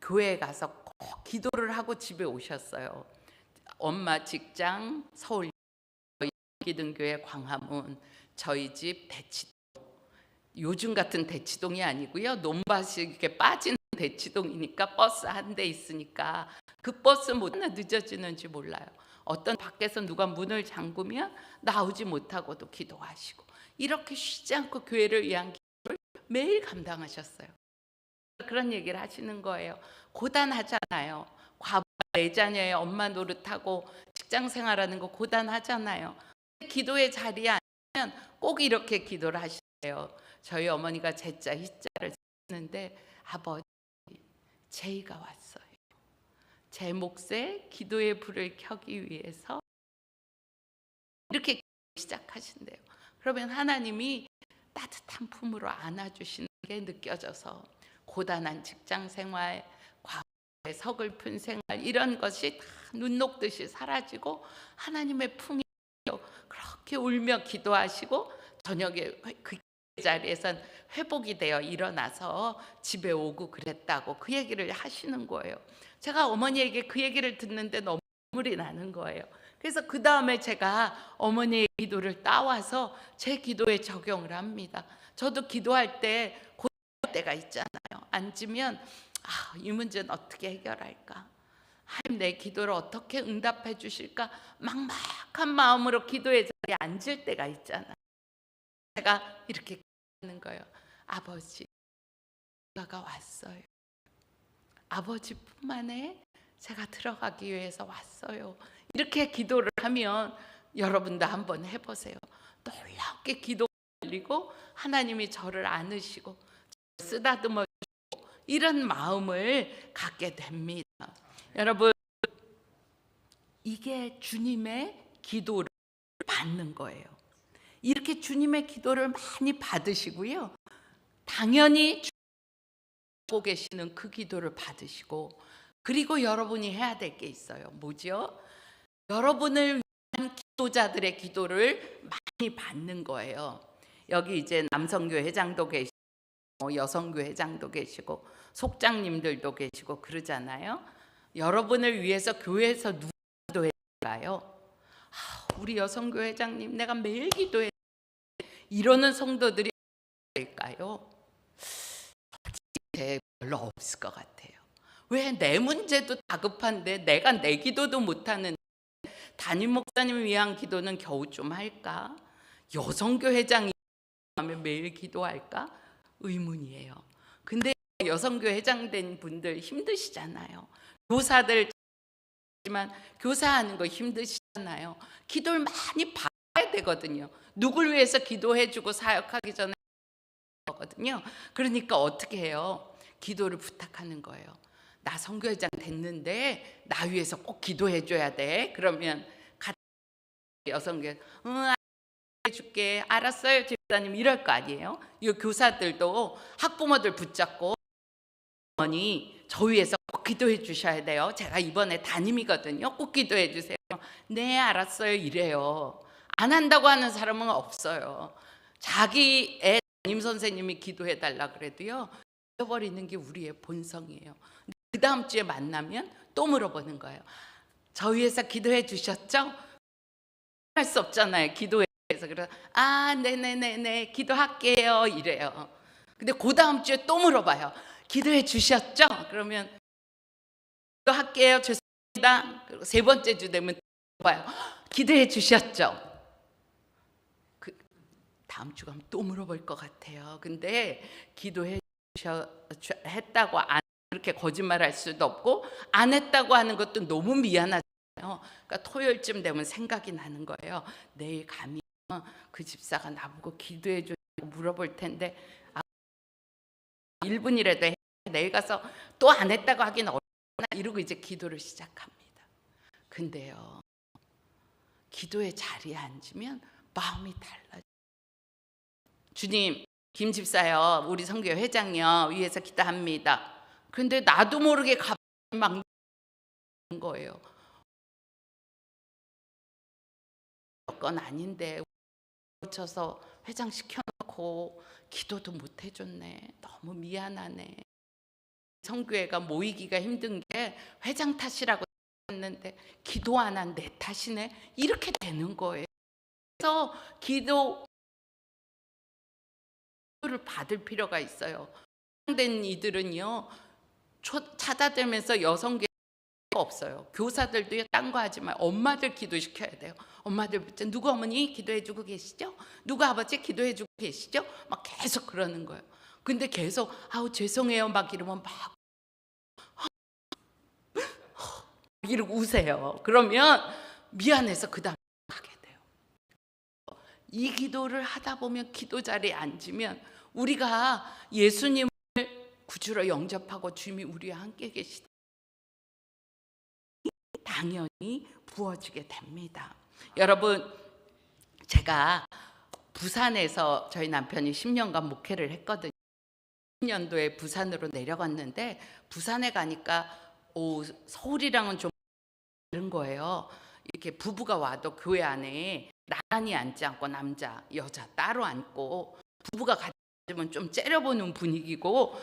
교회에 가서 꼭 기도를 하고 집에 오셨어요. 엄마 직장 서울 기등교회 광화문, 저희 집 대치동. 요즘 같은 대치동이 아니고요. 논밭이 이렇게 빠지는 대치동이니까 버스 한 대 있으니까 그 버스 못 늦어지는지 몰라요. 어떤 밖에서 누가 문을 잠그면 나오지 못하고도 기도하시고 이렇게 쉬지 않고 교회를 위한 기도를 매일 감당하셨어요. 그런 얘기를 하시는 거예요. 고단하잖아요. 과부가 내 자녀의 엄마 노릇하고 직장 생활하는 거 고단하잖아요. 기도의 자리에 앉으면 꼭 이렇게 기도를 하시래요. 저희 어머니가 제자 희자를 쓰는데 아버지 제의가 왔어요. 제 몫에 기도의 불을 켜기 위해서 이렇게 시작하신대요. 그러면 하나님이 따뜻한 품으로 안아주시는 게 느껴져서 고단한 직장 생활, 서글픈 생활 이런 것이 다 눈 녹듯이 사라지고 하나님의 품이 그렇게 울며 기도하시고 저녁에 그 자리에선 회복이 되어 일어나서 집에 오고 그랬다고 그 얘기를 하시는 거예요. 제가 어머니에게 그 얘기를 듣는데 너무 눈물이 나는 거예요. 그래서 그 다음에 제가 어머니의 기도를 따와서 제 기도에 적용을 합니다. 저도 기도할 때 고민할 때가 있잖아요. 앉으면 이 문제는 어떻게 해결할까? 하나님 내 기도를 어떻게 응답해 주실까? 막막한 마음으로 기도의 자리에 앉을 때가 있잖아요. 제가 이렇게 하는 거예요. 아버지, 누가가 왔어요. 아버지 품 안에 제가 들어가기 위해서 왔어요. 이렇게 기도를 하면 여러분도 한번 해보세요. 놀랍게 기도가 들리고 하나님이 저를 안으시고 쓰다듬어 주시고 이런 마음을 갖게 됩니다. 여러분, 이게 주님의 기도를 받는 거예요. 이렇게 주님의 기도를 많이 받으시고요. 당연히 보고 계시는 그 기도를 받으시고, 그리고 여러분이 해야 될 게 있어요. 뭐죠? 여러분을 위한 기도자들의 기도를 많이 받는 거예요. 여기 이제 남성교회 회장도 계시고 여성교회 회장도 계시고 속장님들도 계시고 그러잖아요. 여러분을 위해서 교회에서 누가 기도할까요? 우리 여성교회 회장님 내가 매일 기도해 이러는 성도들이 있을까요? 솔직히 별로 없을 것 같아요. 왜? 내 문제도 다급한데 내가 내 기도도 못하는 담임 목사님을 위한 기도는 겨우 좀 할까? 여성교회 회장이 하면 매일 기도할까? 의문이에요. 근데 여성교회 회장 된 분들 힘드시잖아요. 교사들 지만 교사하는 거 힘드시잖아요. 기도를 많이 받아야 되거든요. 누굴 위해서 기도해주고 사역하기 전에 거든요. 그러니까 어떻게 해요? 기도를 부탁하는 거예요. 나 선교회장 됐는데 나 위해서 꼭 기도해줘야 돼. 그러면 여성교회 해줄게. 알았어요, 집사님. 이럴 거 아니에요? 이 교사들도 학부모들 붙잡고 어머니 저 위해서 꼭 기도해 주셔야 돼요. 제가 이번에 담임이거든요. 꼭 기도해 주세요. 네, 알았어요. 이래요. 안 한다고 하는 사람은 없어요. 자기 애 담임 선생님이 기도해 달라 그래도요. 잊어버리는 게 우리의 본성이에요. 그 다음 주에 만나면 또 물어보는 거예요. 저 위해서 기도해 주셨죠? 할 수 없잖아요. 기도해서. 그래서 네네네네 기도할게요. 이래요. 근데 그 다음 주에 또 물어봐요. 기도해 주셨죠? 그러면 기도할게요. 죄송합니다. 그리고 세 번째 주 되면 봐요. 기도해 주셨죠? 그 다음 주 가면 또 물어볼 것 같아요. 근데 기도해 했다고 안 그렇게 거짓말할 수도 없고 안 했다고 하는 것도 너무 미안하잖아요. 그러니까 토요일쯤 되면 생각이 나는 거예요. 내일 가면 그 집사가 나보고 기도해 주고 물어볼 텐데 1분이라도 해. 내일 가서 또 안 했다고 하긴 어렵나 이러고 이제 기도를 시작합니다. 근데요, 기도의 자리에 앉으면 마음이 달라져요. 주님, 김 집사요, 우리 선교 회장요 위해서 기도합니다. 근데 나도 모르게 갑자기 막 거예요. 건 아닌데 고쳐서 회장 시켜놓고 기도도 못 해줬네. 너무 미안하네. 성교회가 모이기가 힘든 게 회장 탓이라고 했는데 기도 안 한 내 탓이네. 이렇게 되는 거예요. 그래서 기도를 받을 필요가 있어요. 된 이들은요 찾아들면서 여성교회가 없어요. 교사들도요 딴 거 하지 마요. 엄마들 기도시켜야 돼요. 엄마들 누구 어머니 기도해주고 계시죠? 누구 아버지 기도해주고 계시죠? 막 계속 그러는 거예요. 근데 계속 죄송해요 막 이러면 막 이러고 우세요. 그러면 미안해서 그 다음 가게 돼요. 이 기도를 하다 보면 기도 자리에 앉으면 우리가 예수님을 구주로 영접하고 주님이 우리와 함께 계시다. 당연히 부어지게 됩니다. 여러분, 제가 부산에서 저희 남편이 10년간 목회를 했거든요. 10년도에 부산으로 내려갔는데 부산에 가니까 서울이랑은 좀 다른 거예요. 이렇게 부부가 와도 교회 안에 나란히 앉지 않고 남자, 여자 따로 앉고, 부부가 같이 앉으면 좀 째려보는 분위기고,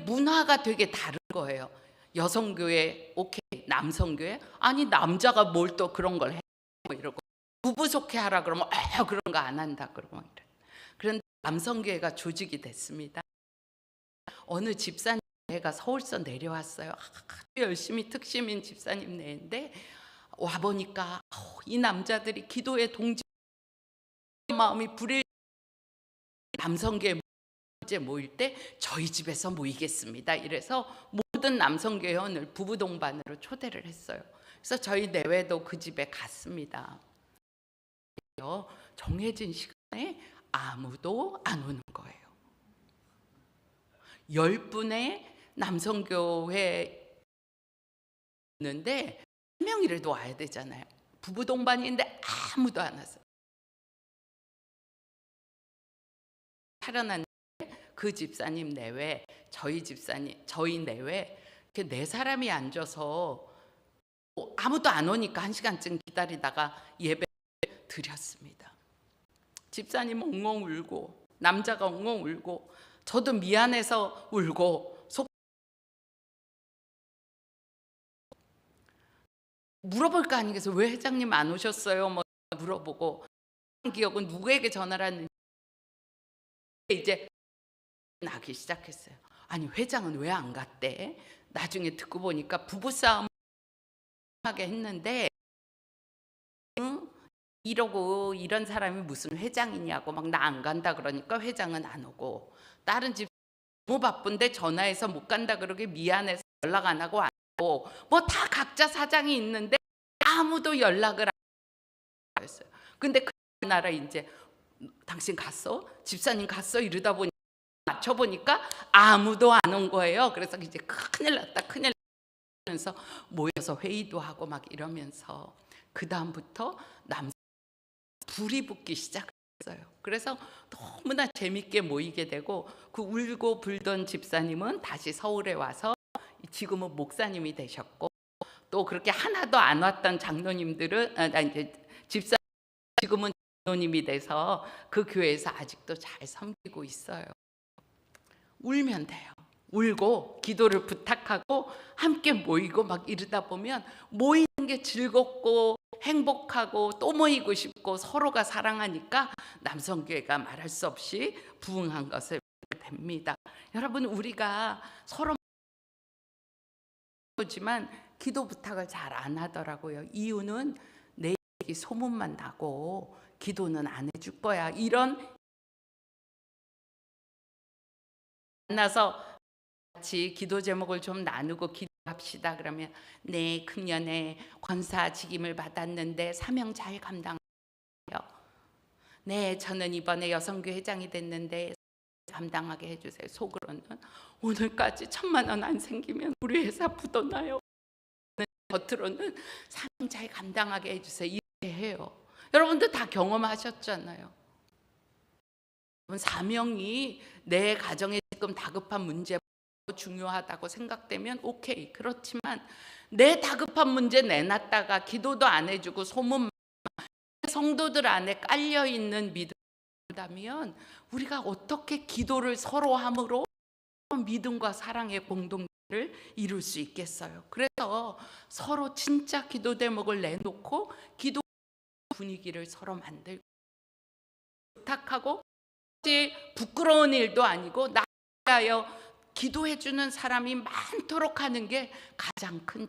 문화가 되게 다른 거예요. 여성교회 오케이, 남성교회 아니 남자가 뭘 또 그런 걸 해, 뭐 이러고 부부 속회하라 그러면 그런 거 안 한다 그러고 이래. 그런데 남성교회가 조직이 됐습니다. 어느 집사님 내가 서울서 내려왔어요. 아주 열심히 특심인 집사님 내인데 와 보니까 이 남자들이 기도에 동지 마음이 불일, 남성교회 이제 모일 때 저희 집에서 모이겠습니다. 이래서 모든 남성교회 회원을 부부 동반으로 초대를 했어요. 그래서 저희 내외도 그 집에 갔습니다. 정해진 시간에 아무도 안 오는 거예요. 10분의 남성교회 있는데 한 명이라도 와야 되잖아요. 부부 동반인데 아무도 안 왔어요. 살아났는데 그 집사님 내외, 저희 집사님, 저희 내외 이렇게 4사람이 앉아서 아무도 안 오니까 1시간쯤 기다리다가 예배 드렸습니다. 집사님 엉엉 울고, 남자가 엉엉 울고, 저도 미안해서 울고, 물어볼 거 아니겠어요. 왜 회장님 안 오셨어요? 뭐 물어보고, 기억은 누구에게 전화를 했는지 이제 나기 시작했어요. 아니 회장은 왜 안 갔대? 나중에 듣고 보니까 부부싸움 하게 했는데 이러고 이런 사람이 무슨 회장이냐고 막 나 안 간다 그러니까 회장은 안 오고, 다른 집 너무 바쁜데 전화해서 못 간다 그러게 미안해서 연락 안 하고 안 오고, 뭐 다 각자 사장이 있는데 아무도 연락을 안 했어요. 근데 그 나라 이제 당신 갔어? 집사님 갔어? 이러다 보니 맞춰보니까 아무도 안 온 거예요. 그래서 이제 큰일 났다 큰일 나면서 모여서 회의도 하고 막 이러면서 그 다음부터 불이 붙기 시작했어요. 그래서 너무나 재밌게 모이게 되고, 그 울고 불던 집사님은 다시 서울에 와서 지금은 목사님이 되셨고, 또 그렇게 하나도 안 왔던 장로님들은 이제 집사 지금은 장로님이 돼서 그 교회에서 아직도 잘 섬기고 있어요. 울면 돼요. 울고 기도를 부탁하고 함께 모이고 막 이러다 보면 모이는 게 즐겁고 행복하고 또 모이고 싶고 서로가 사랑하니까 남성교회가 말할 수 없이 부흥한 것을 됩니다. 여러분, 우리가 서로 지만 기도 부탁을 잘 안 하더라고요. 이유는 내 얘기 소문만 나고 기도는 안 해줄 거야, 이런 만나서 같이 기도 제목을 좀 나누고 기도합시다 그러면 네, 금년에 권사 직임을 받았는데 사명 잘 감당해요. 네, 저는 이번에 여성교회 회장이 됐는데 감당하게 해주세요. 속으로는 오늘까지 1,000만 원 안 생기면 우리 회사 부도나요. 겉으로는 사명 잘 감당하게 해주세요. 이렇게 해요. 여러분들 다 경험하셨잖아요. 사명이 내 가정에 지금 다급한 문제 중요하다고 생각되면 오케이. 그렇지만 내 다급한 문제 내놨다가 기도도 안 해주고 소문 성도들 안에 깔려있는 믿음이라면 우리가 어떻게 기도를 서로 함으로 믿음과 사랑의 공동체를 이룰 수 있겠어요. 그래서 서로 진짜 기도 대목을 내놓고 기도 분위기를 서로 만들고 부탁하고, 부끄러운 일도 아니고 나 위하여 기도해 주는 사람이 많도록 하는 게 가장 큰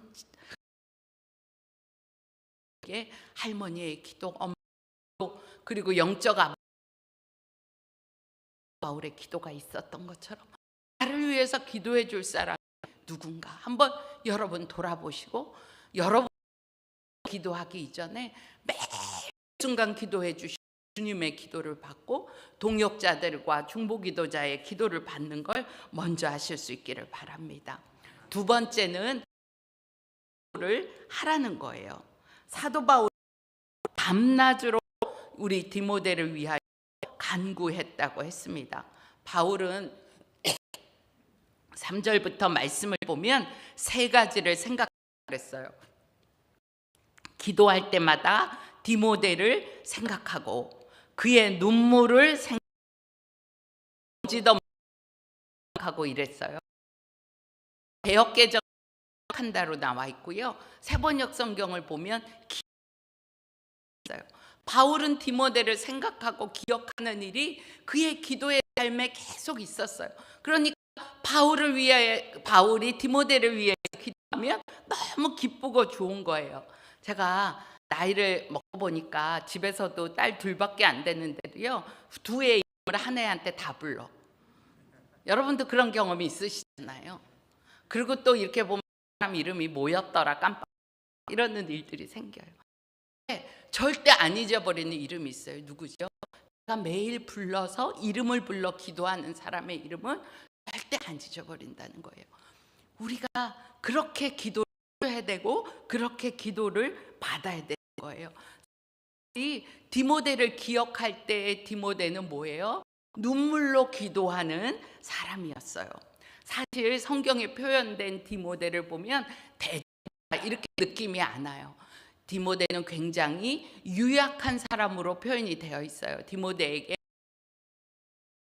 게 할머니의 기도, 엄마 기도, 그리고 영적 아버지 바울의 기도가 있었던 것처럼 나를 위해서 기도해 줄 사람이 누군가 한번 여러분 돌아보시고, 여러분 기도하기 이전에 매 순간 기도해 주시고 주님의 기도를 받고 동역자들과 중보기도자의 기도를 받는 걸 먼저 하실 수 있기를 바랍니다. 두 번째는 기도를 하라는 거예요. 사도 바울 밤낮으로 우리 디모데를 위하여 간구했다고 했습니다. 바울은 3절부터 말씀을 보면 세 가지를 생각했어요. 기도할 때마다 디모데를 생각하고 그의 눈물을 생각하고 이랬어요. 개역개정 한다로 나와 있고요. 세번역 성경을 보면 기도했어요. 바울은 디모데를 생각하고 기억하는 일이 그의 기도의 삶에 계속 있었어요. 그러니까 바울이 디모데를 위해 기도하면 너무 기쁘고 좋은 거예요. 제가 나이를 먹어보니까 집에서도 딸 둘밖에 안 됐는데도요, 두 애 이름을 한 애한테 다 불러. 여러분도 그런 경험이 있으시잖아요. 그리고 또 이렇게 보면 사람 이름이 뭐였더라 깜빡 이러는 일들이 생겨요. 절대 안 잊어버리는 이름이 있어요. 누구죠? 제가 매일 불러서 이름을 불러 기도하는 사람의 이름은 절대 안 잊어버린다는 거예요. 우리가 그렇게 기도를 해야 되고 그렇게 기도를 받아야 되는 거예요. 이 디모데를 기억할 때의 디모데는 뭐예요? 눈물로 기도하는 사람이었어요. 사실 성경에 표현된 디모데를 보면 이렇게 느낌이 안 와요. 디모데는 굉장히 유약한 사람으로 표현이 되어 있어요. 디모데에게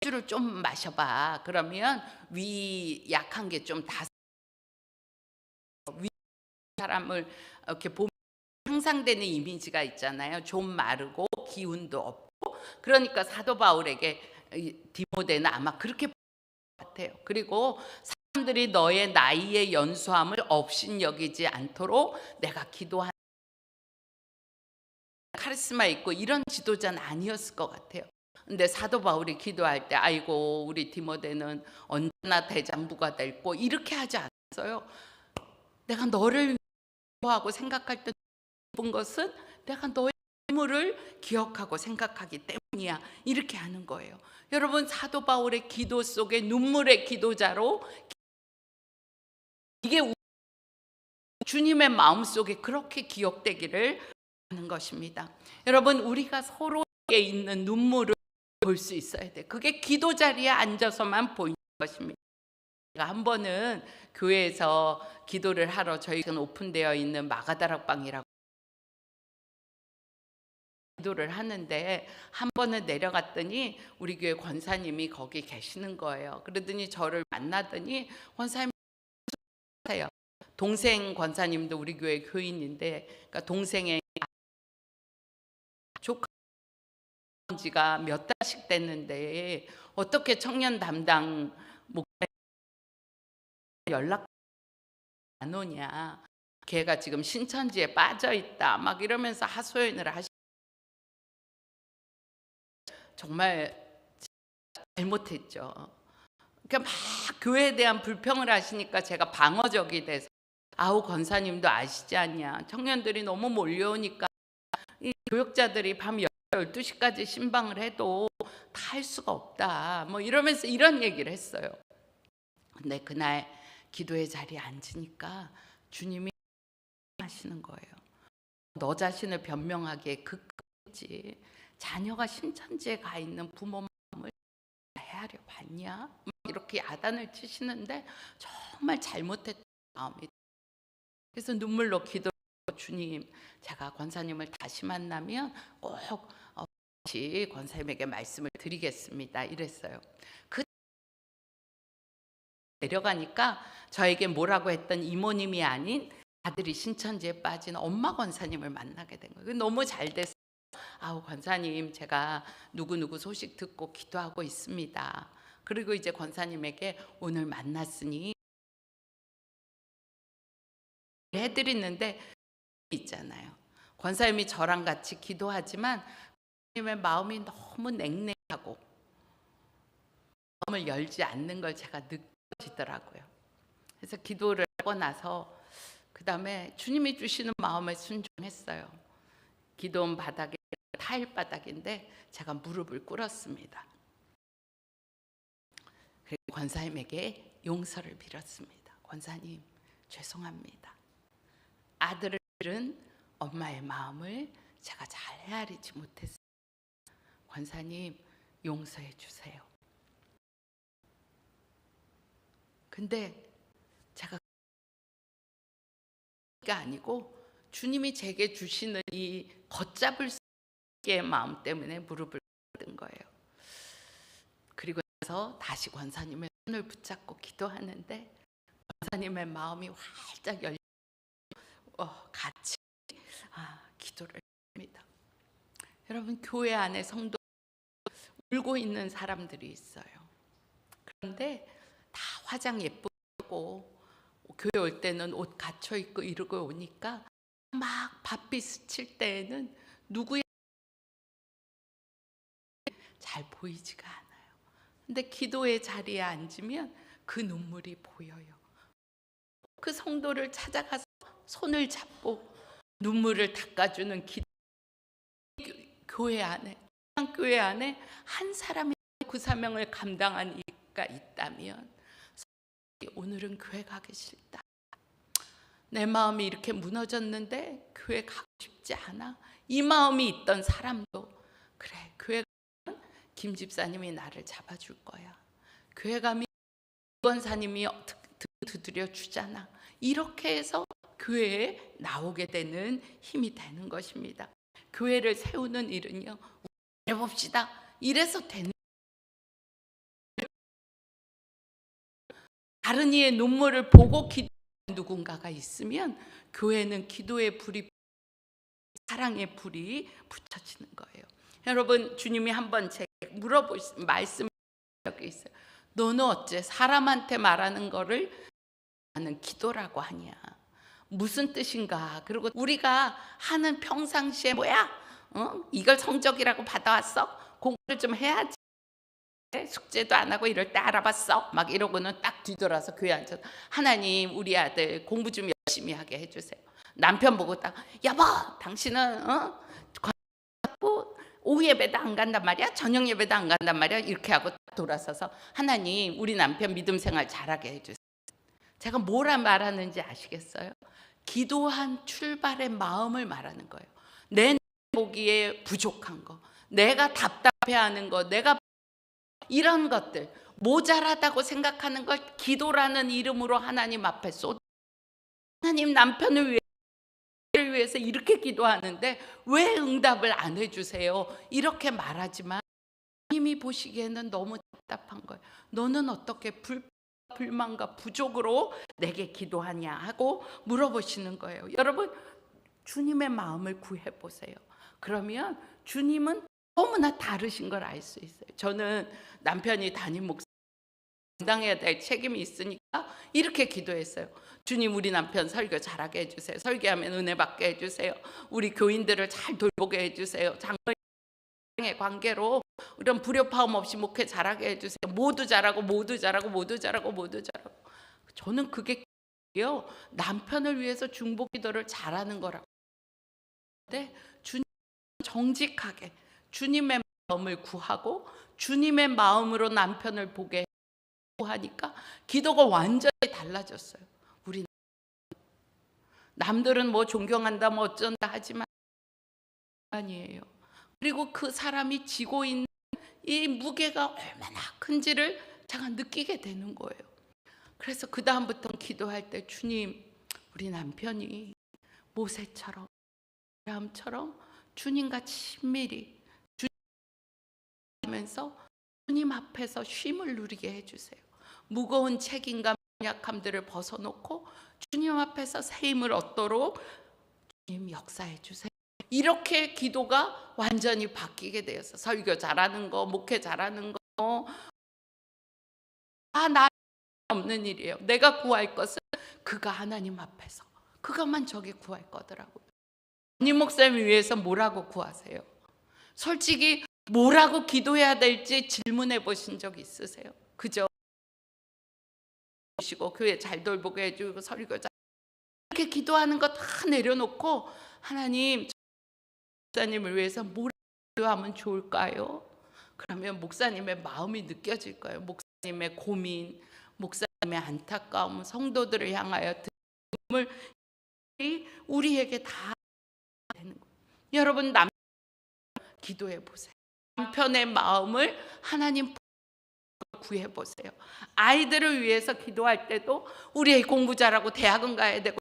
술을 좀 마셔봐. 그러면 위 약한 게 좀 다 위 사람을 이렇게 보면 상상되는 이미지가 있잖아요. 좀 마르고 기운도 없고. 그러니까 사도 바울에게 디모데는 아마 그렇게 볼 것 같아요. 그리고 사람들이 너의 나이의 연수함을 업신여기지 않도록 내가 기도하는 카리스마 있고 이런 지도자는 아니었을 것 같아요. 근데 사도 바울이 기도할 때 아이고 우리 디모데는 언제나 대장부가 될 거 이렇게 하지 않았어요. 내가 너를 기도하고 생각할 때 기쁜 것은 내가 너의 눈물을 기억하고 생각하기 때문이야. 이렇게 하는 거예요. 여러분 사도 바울의 기도 속에 눈물의 기도자로 이게 주님의 마음속에 그렇게 기억되기를 하는 것입니다. 여러분 우리가 서로에게 있는 눈물을 볼 수 있어야 돼. 그게 기도 자리에 앉아서만 보이는 것입니다. 한 번은 교회에서 기도를 하러 저희는 오픈되어 있는 마가다락방이라고 기도를 하는데 한 번은 내려갔더니 우리 교회 권사님이 거기 계시는 거예요. 그러더니 저를 만나더니 권사님 하세요. 동생 권사님도 우리 교회 교인인데 그러니까 동생의 조카 지가 몇 달씩 됐는데 어떻게 청년 담당 목사 연락 안 오냐. 걔가 지금 신천지에 빠져 있다. 막 이러면서 하소연을 하시. 정말 잘못했죠. 그러니까 막 교회에 대한 불평을 하시니까 제가 방어적이 돼서 아우 권사님도 아시지 않냐. 청년들이 너무 몰려오니까 이 교역자들이 밤 12시까지 신방을 해도 다 할 수가 없다. 뭐 이러면서 이런 얘기를 했어요. 근데 그날 기도의 자리에 앉으니까 주님이 하시는 거예요. 너 자신을 변명하기에 그까지 자녀가 신천지에 가 있는 부모 마음을 헤아려 봤냐? 이렇게 야단을 치시는데 정말 잘못했던 마음이. 그래서 눈물로 기도. 주님, 제가 권사님을 다시 만나면 꼭 다시 권사님에게 말씀을 드리겠습니다. 이랬어요. 그 내려가니까 저에게 뭐라고 했던 이모님이 아닌 아들이 신천지에 빠진 엄마 권사님을 만나게 된 거예요. 너무 잘 됐어요. 아우 권사님, 제가 누구누구 소식 듣고 기도하고 있습니다. 그리고 이제 권사님에게 오늘 만났으니 해드리는데 있잖아요. 권사님이 저랑 같이 기도하지만 권사님의 마음이 너무 냉랭하고 마음을 열지 않는 걸 제가 느껴지더라고요. 그래서 기도를 하고 나서 그 다음에 주님이 주시는 마음에 순종했어요. 기도원 바닥에 타일 바닥인데 제가 무릎을 꿇었습니다. 그리고 권사님에게 용서를 빌었습니다. 권사님 죄송합니다. 아들을 잃은 엄마의 마음을 제가 잘 헤아리지 못했습니다. 권사님 용서해 주세요. 근데 제가 가 아니고 주님이 제게 주시는 이 걷잡을 수 있게 마음 때문에 무릎을 꿇은 거예요. 그리고 나서 다시 권사님의 손을 붙잡고 기도하는데 권사님의 마음이 활짝 열려 같이 기도를 합니다. 여러분, 교회 안에 성도 울고 있는 사람들이 있어요. 그런데 다 화장 예쁘고 교회 올 때는 옷 갖춰 입고 이러고 오니까 막 바삐 스칠 때에는 누구의 잘 보이지가 않아요. 근데 기도의 자리에 앉으면 그 눈물이 보여요. 그 성도를 찾아가서 손을 잡고 눈물을 닦아주는 교회 안에, 교회 안에 한 사람이 그 사명을 감당한 이가 있다면 오늘은 교회 가기 싫다. 내 마음이 이렇게 무너졌는데 교회 가고 싶지 않아. 이 마음이 있던 사람도 그래, 교회 가면 김 집사님이 나를 잡아줄 거야. 교회 가면 권사님이 두드려 주잖아. 이렇게 해서 교회에 나오게 되는 힘이 되는 것입니다. 교회를 세우는 일은요, 해봅시다. 이래서 되는. 다른 이의 눈물을 보고 기도하는 누군가가 있으면 교회는 기도의 불이, 사랑의 불이 붙여지는 거예요. 여러분, 주님이 한번 제게 물어보신 말씀 적이 있어요. 너는 어째 사람한테 말하는 거를 나는 기도라고 하냐? 무슨 뜻인가? 그리고 우리가 하는 평상시에 뭐야? 이걸 성적이라고 받아왔어? 공부를 좀 해야지. 숙제도 안 하고 이럴 때 알아봤어? 막 이러고는 딱 뒤돌아서 교회 앉아서 하나님, 우리 아들 공부 좀 열심히 하게 해주세요. 남편 보고 딱 여보, 당신은 오후 예배도 안 간단 말이야? 저녁 예배도 안 간단 말이야? 이렇게 하고 딱 돌아서서 하나님, 우리 남편 믿음 생활 잘하게 해주세요. 제가 뭐라 말하는지 아시겠어요? 기도한 출발의 마음을 말하는 거예요. 내 보기에 부족한 거, 내가 답답해하는 거, 내가 이런 것들, 모자라다고 생각하는 걸 기도라는 이름으로 하나님 앞에 쏟아. 하나님, 남편을 위해서 이렇게 기도하는데 왜 응답을 안 해주세요? 이렇게 말하지만 주님이 보시기에는 너무 답답한 거예요. 너는 어떻게 불만과 부족으로 내게 기도하냐 하고 물어보시는 거예요. 여러분, 주님의 마음을 구해보세요. 그러면 주님은 너무나 다르신 걸 알 수 있어요. 저는 남편이 담임 목사 감당해야 될 책임이 있으니까 이렇게 기도했어요. 주님, 우리 남편 설교 잘하게 해주세요. 설교하면 은혜 받게 해주세요. 우리 교인들을 잘 돌보게 해주세요. 장로의 관계로 이런 불협화음 없이 목회 잘하게 해주세요. 모두 잘하고 모두 잘하고 모두 잘하고 모두 잘하고. 저는 그게 남편을 위해서 중보 기도를 잘하는 거라고. 근데 주님 정직하게 주님의 마음을 구하고 주님의 마음으로 남편을 보게 하니까 기도가 완전히 달라졌어요. 우리 남들은 뭐 존경한다 뭐 어쩐다 하지만 아니에요. 그리고 그 사람이 지고 있는 이 무게가 얼마나 큰지를 제가 느끼게 되는 거예요. 그래서 그 다음부터 기도할 때 주님, 우리 남편이 모세처럼 아브라함처럼 주님과 친밀히 주면서 주님 앞에서 쉼을 누리게 해주세요. 무거운 책임감, 약함들을 벗어놓고 주님 앞에서 새 힘을 얻도록 주님 역사해 주세요. 이렇게 기도가 완전히 바뀌게 되었어. 설교 잘하는 거, 목회 잘하는 거, 나 없는 일이에요. 내가 구할 것은 그가 하나님 앞에서 그것만 저기 구할 거더라고요. 담임 목사님 위해서 뭐라고 구하세요? 솔직히 뭐라고 기도해야 될지 질문해 보신 적 있으세요? 그죠? 보시고 교회 잘 돌보게 해주고 설교 잘 이렇게 기도하는 거 다 내려놓고 하나님, 목사님을 위해서 뭐라고 기도하면 좋을까요? 그러면 목사님의 마음이 느껴질 거예요. 목사님의 고민, 목사님의 안타까움, 성도들을 향하여 드림을 우리에게 다 되는 거예요. 여러분, 기도해 보세요. 남편의 마음을 하나님 구해 보세요. 아이들을 위해서 기도할 때도 우리 애 공부 잘하고 대학은 가야 되고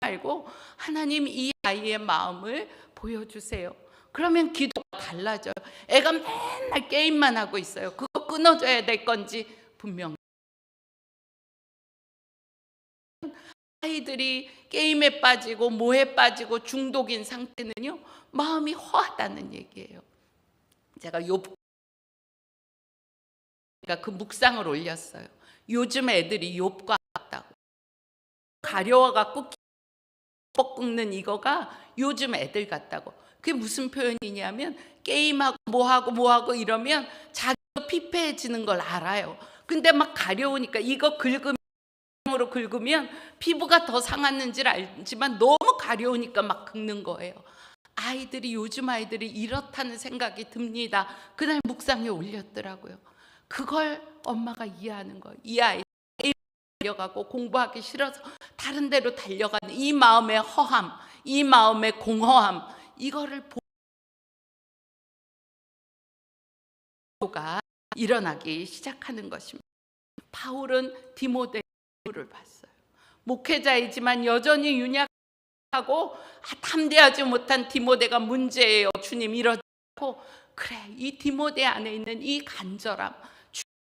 말고 하나님 이 아이의 마음을 보여주세요. 그러면 기도가 달라져요. 애가 맨날 게임만 하고 있어요. 그거 끊어줘야 될 건지 분명. 아이들이 게임에 빠지고 뭐에 빠지고 중독인 상태는요, 마음이 허하다는 얘기예요. 제가 그 묵상을 올렸어요. 요즘 애들이 욥과 같다고. 가려워갖고 꺾는 이거가 요즘 애들 같다고. 그게 무슨 표현이냐면 게임하고 뭐하고 이러면 자기가 피폐해지는 걸 알아요. 근데 막 가려우니까 이거 긁으로 긁으면 피부가 더 상하는지를 알지만 너무 가려우니까 막 긁는 거예요. 요즘 아이들이 이렇다는 생각이 듭니다. 그날 묵상에 올렸더라고요. 그걸 엄마가 이해하는 거예요. 이 아이 달려가고 공부하기 싫어서 다른 데로 달려가는 이 마음의 허함, 이 마음의 공허함, 이거를 보고가 일어나기 시작하는 것입니다. 바울은 디모데를 봤어요. 목회자이지만 여전히 윤약하고 담대하지 못한 디모데가 문제예요. 주님 이러고 그래, 이 디모데 안에 있는 이 간절함,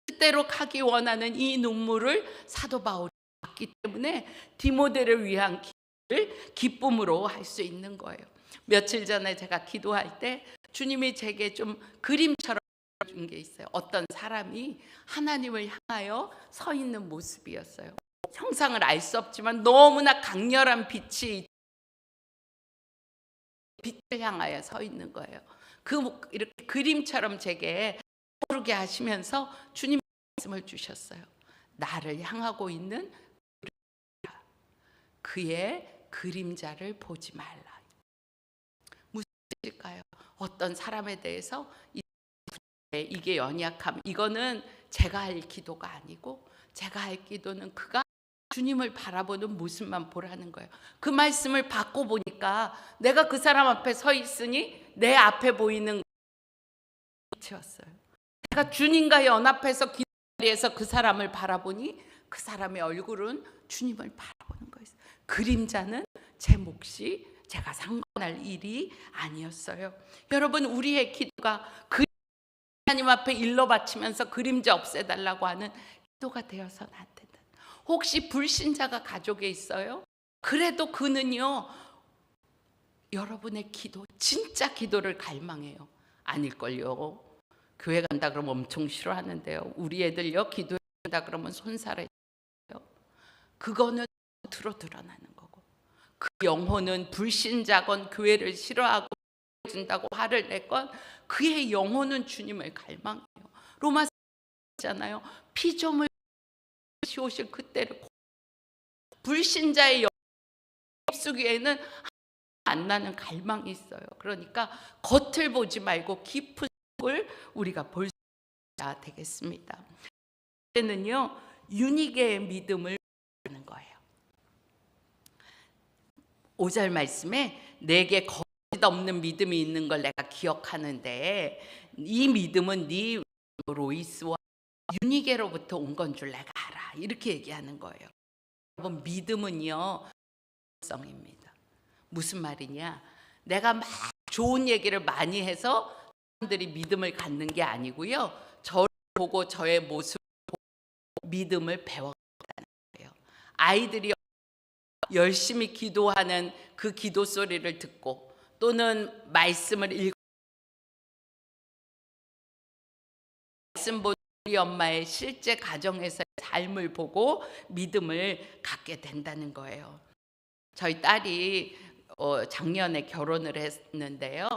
뜻대로 가기 원하는 이 눈물을 사도 바울이 봤기 때문에 디모데를 위한 기도를 기쁨으로 할 수 있는 거예요. 며칠 전에 제가 기도할 때 주님이 제게 좀 그림처럼 준 게 있어요. 어떤 사람이 하나님을 향하여 서 있는 모습이었어요. 형상을 알 수 없지만 너무나 강렬한 빛을 향하여 서 있는 거예요. 이렇게 그림처럼 제게 모르게 하시면서 주님 말씀을 주셨어요. 나를 향하고 있는 그의 그림자를 보지 말라. 무슨 뜻일까요? 어떤 사람에 대해서 이게 연약함, 이거는 제가 할 기도가 아니고 제가 할 기도는 그가 주님을 바라보는 모습만 보라는 거예요. 그 말씀을 받고 보니까 내가 그 사람 앞에 서 있으니 내 앞에 보이는 빛이었어요. 내가 주님과 연합해서 기도에서 그 사람을 바라보니 그 사람의 얼굴은 주님을 바라보는 거였어요. 그림자는 제 몫이 제가 상관할 일이 아니었어요. 여러분, 우리의 기도가 하나님 앞에 일러 바치면서 그림자 없애달라고 하는 기도가 되어서는 안 된다. 혹시 불신자가 가족에 있어요? 그래도 그는요, 여러분의 기도, 진짜 기도를 갈망해요. 아닐걸요. 교회 간다 그러면 엄청 싫어하는데요. 우리 애들요, 기도한다 그러면 손살해요. 그거는 겉으로 드러나는 거고, 그 영혼은 불신자건 교회를 싫어하고 준다고 화를 냈건 그의 영혼은 주님을 갈망해요. 로마서 있잖아요. 피조물 오실 그때를 불신자의 영혼 입수기에는 안 나는 갈망이 있어요. 그러니까 겉을 보지 말고 깊은 속을 우리가 볼 수 되겠습니다. 그때는요, 윤희계의 믿음을 하는 거예요. 5절 말씀에 내게 거짓 없는 믿음이 있는 걸 내가 기억하는데 이 믿음은 네 로이스와 윤희계로부터 온 건 줄 내가 알아. 이렇게 얘기하는 거예요. 여러분, 믿음은요, 성입니다. 무슨 말이냐? 내가 막 좋은 얘기를 많이 해서 사람들이 믿음을 갖는 게 아니고요, 저를 보고 저의 모습을 보고 믿음을 배워간다는 거예요. 아이들이 열심히 기도하는 그 기도 소리를 듣고 또는 말씀을 읽고 말씀 본 우리 엄마의 실제 가정에서의 삶을 보고 믿음을 갖게 된다는 거예요. 저희 딸이 작년에 결혼을 했는데요,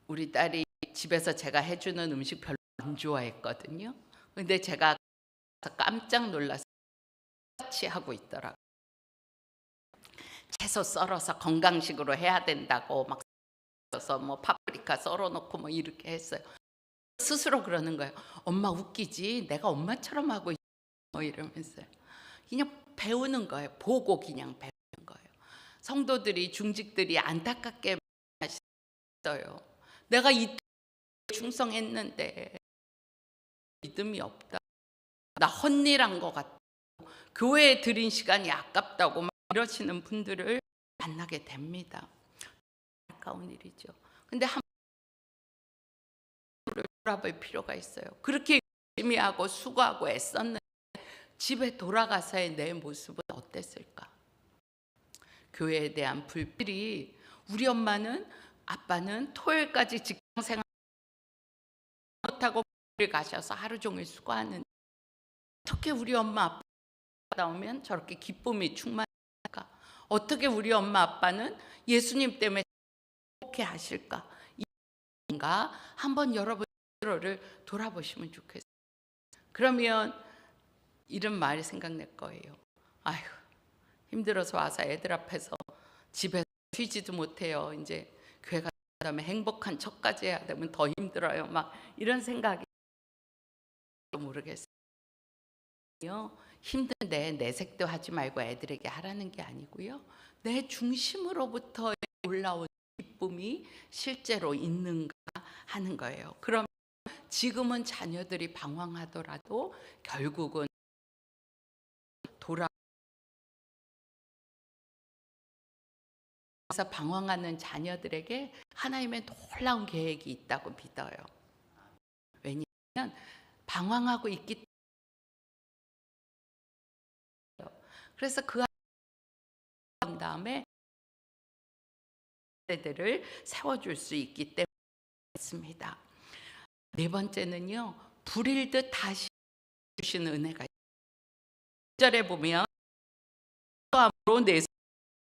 우리 딸이 집에서 제가 해주는 음식 별로 안 좋아했거든요. 근데 제가 깜짝 놀라서 같이 하고 있더라고요. 채소 썰어서 건강식으로 해야 된다고 막 썰어서 뭐 파프리카 썰어놓고 뭐 이렇게 했어요. 스스로 그러는 거예요. 엄마 웃기지? 내가 엄마처럼 하고 있어. 뭐 이러면서요. 그냥 배우는 거예요. 보고 그냥 배우는 거예요. 성도들이, 중직들이 안타깝게 하셨어요. 내가 이 충성했는데 믿음이 없다. 나 헛일한 것 같다. 교회에 들인 시간이 아깝다고 막 이러시는 분들을 만나게 됩니다. 아까운 일이죠. 근데 한 번을 돌아볼 필요가 있어요. 그렇게 열심히 하고 수고하고 애썼는데 집에 돌아가서의 내 모습은 어땠을까? 교회에 대한 불필이 우리 엄마는 아빠는 토요일까지 직장생활 못하고 를 가셔서 하루 종일 수고하는 어떻게 우리 엄마 아빠 나오면 저렇게 기쁨이 충만할까? 어떻게 우리 엄마 아빠는 예수님 때문에 그렇게 하실까? 인가 한번 여러분 스스로를 돌아보시면 좋겠어요. 그러면 이런 말이 생각날 거예요. 아휴 힘들어서 와서 애들 앞에서 집에서 쉬지도 못해요. 이제 교회 가다 다음에 행복한 척까지 해야 되면 더 힘들어요. 막 이런 생각이 모르겠어요. 힘든데 내색도 하지 말고 애들에게 하라는 게 아니고요. 내 중심으로부터 올라온 기쁨이 실제로 있는가 하는 거예요. 그럼 지금은 자녀들이 방황하더라도 결국은 돌아서 방황하는 자녀들에게 하나님의 놀라운 계획이 있다고 믿어요. 왜냐하면 방황하고 있기 때문에. 그래서 그 다음에 세대를 세워줄 수 있기 때문에 있습니다. 네 번째는요, 불일듯 다시 주시는 은혜가 있어요. 1절에 보면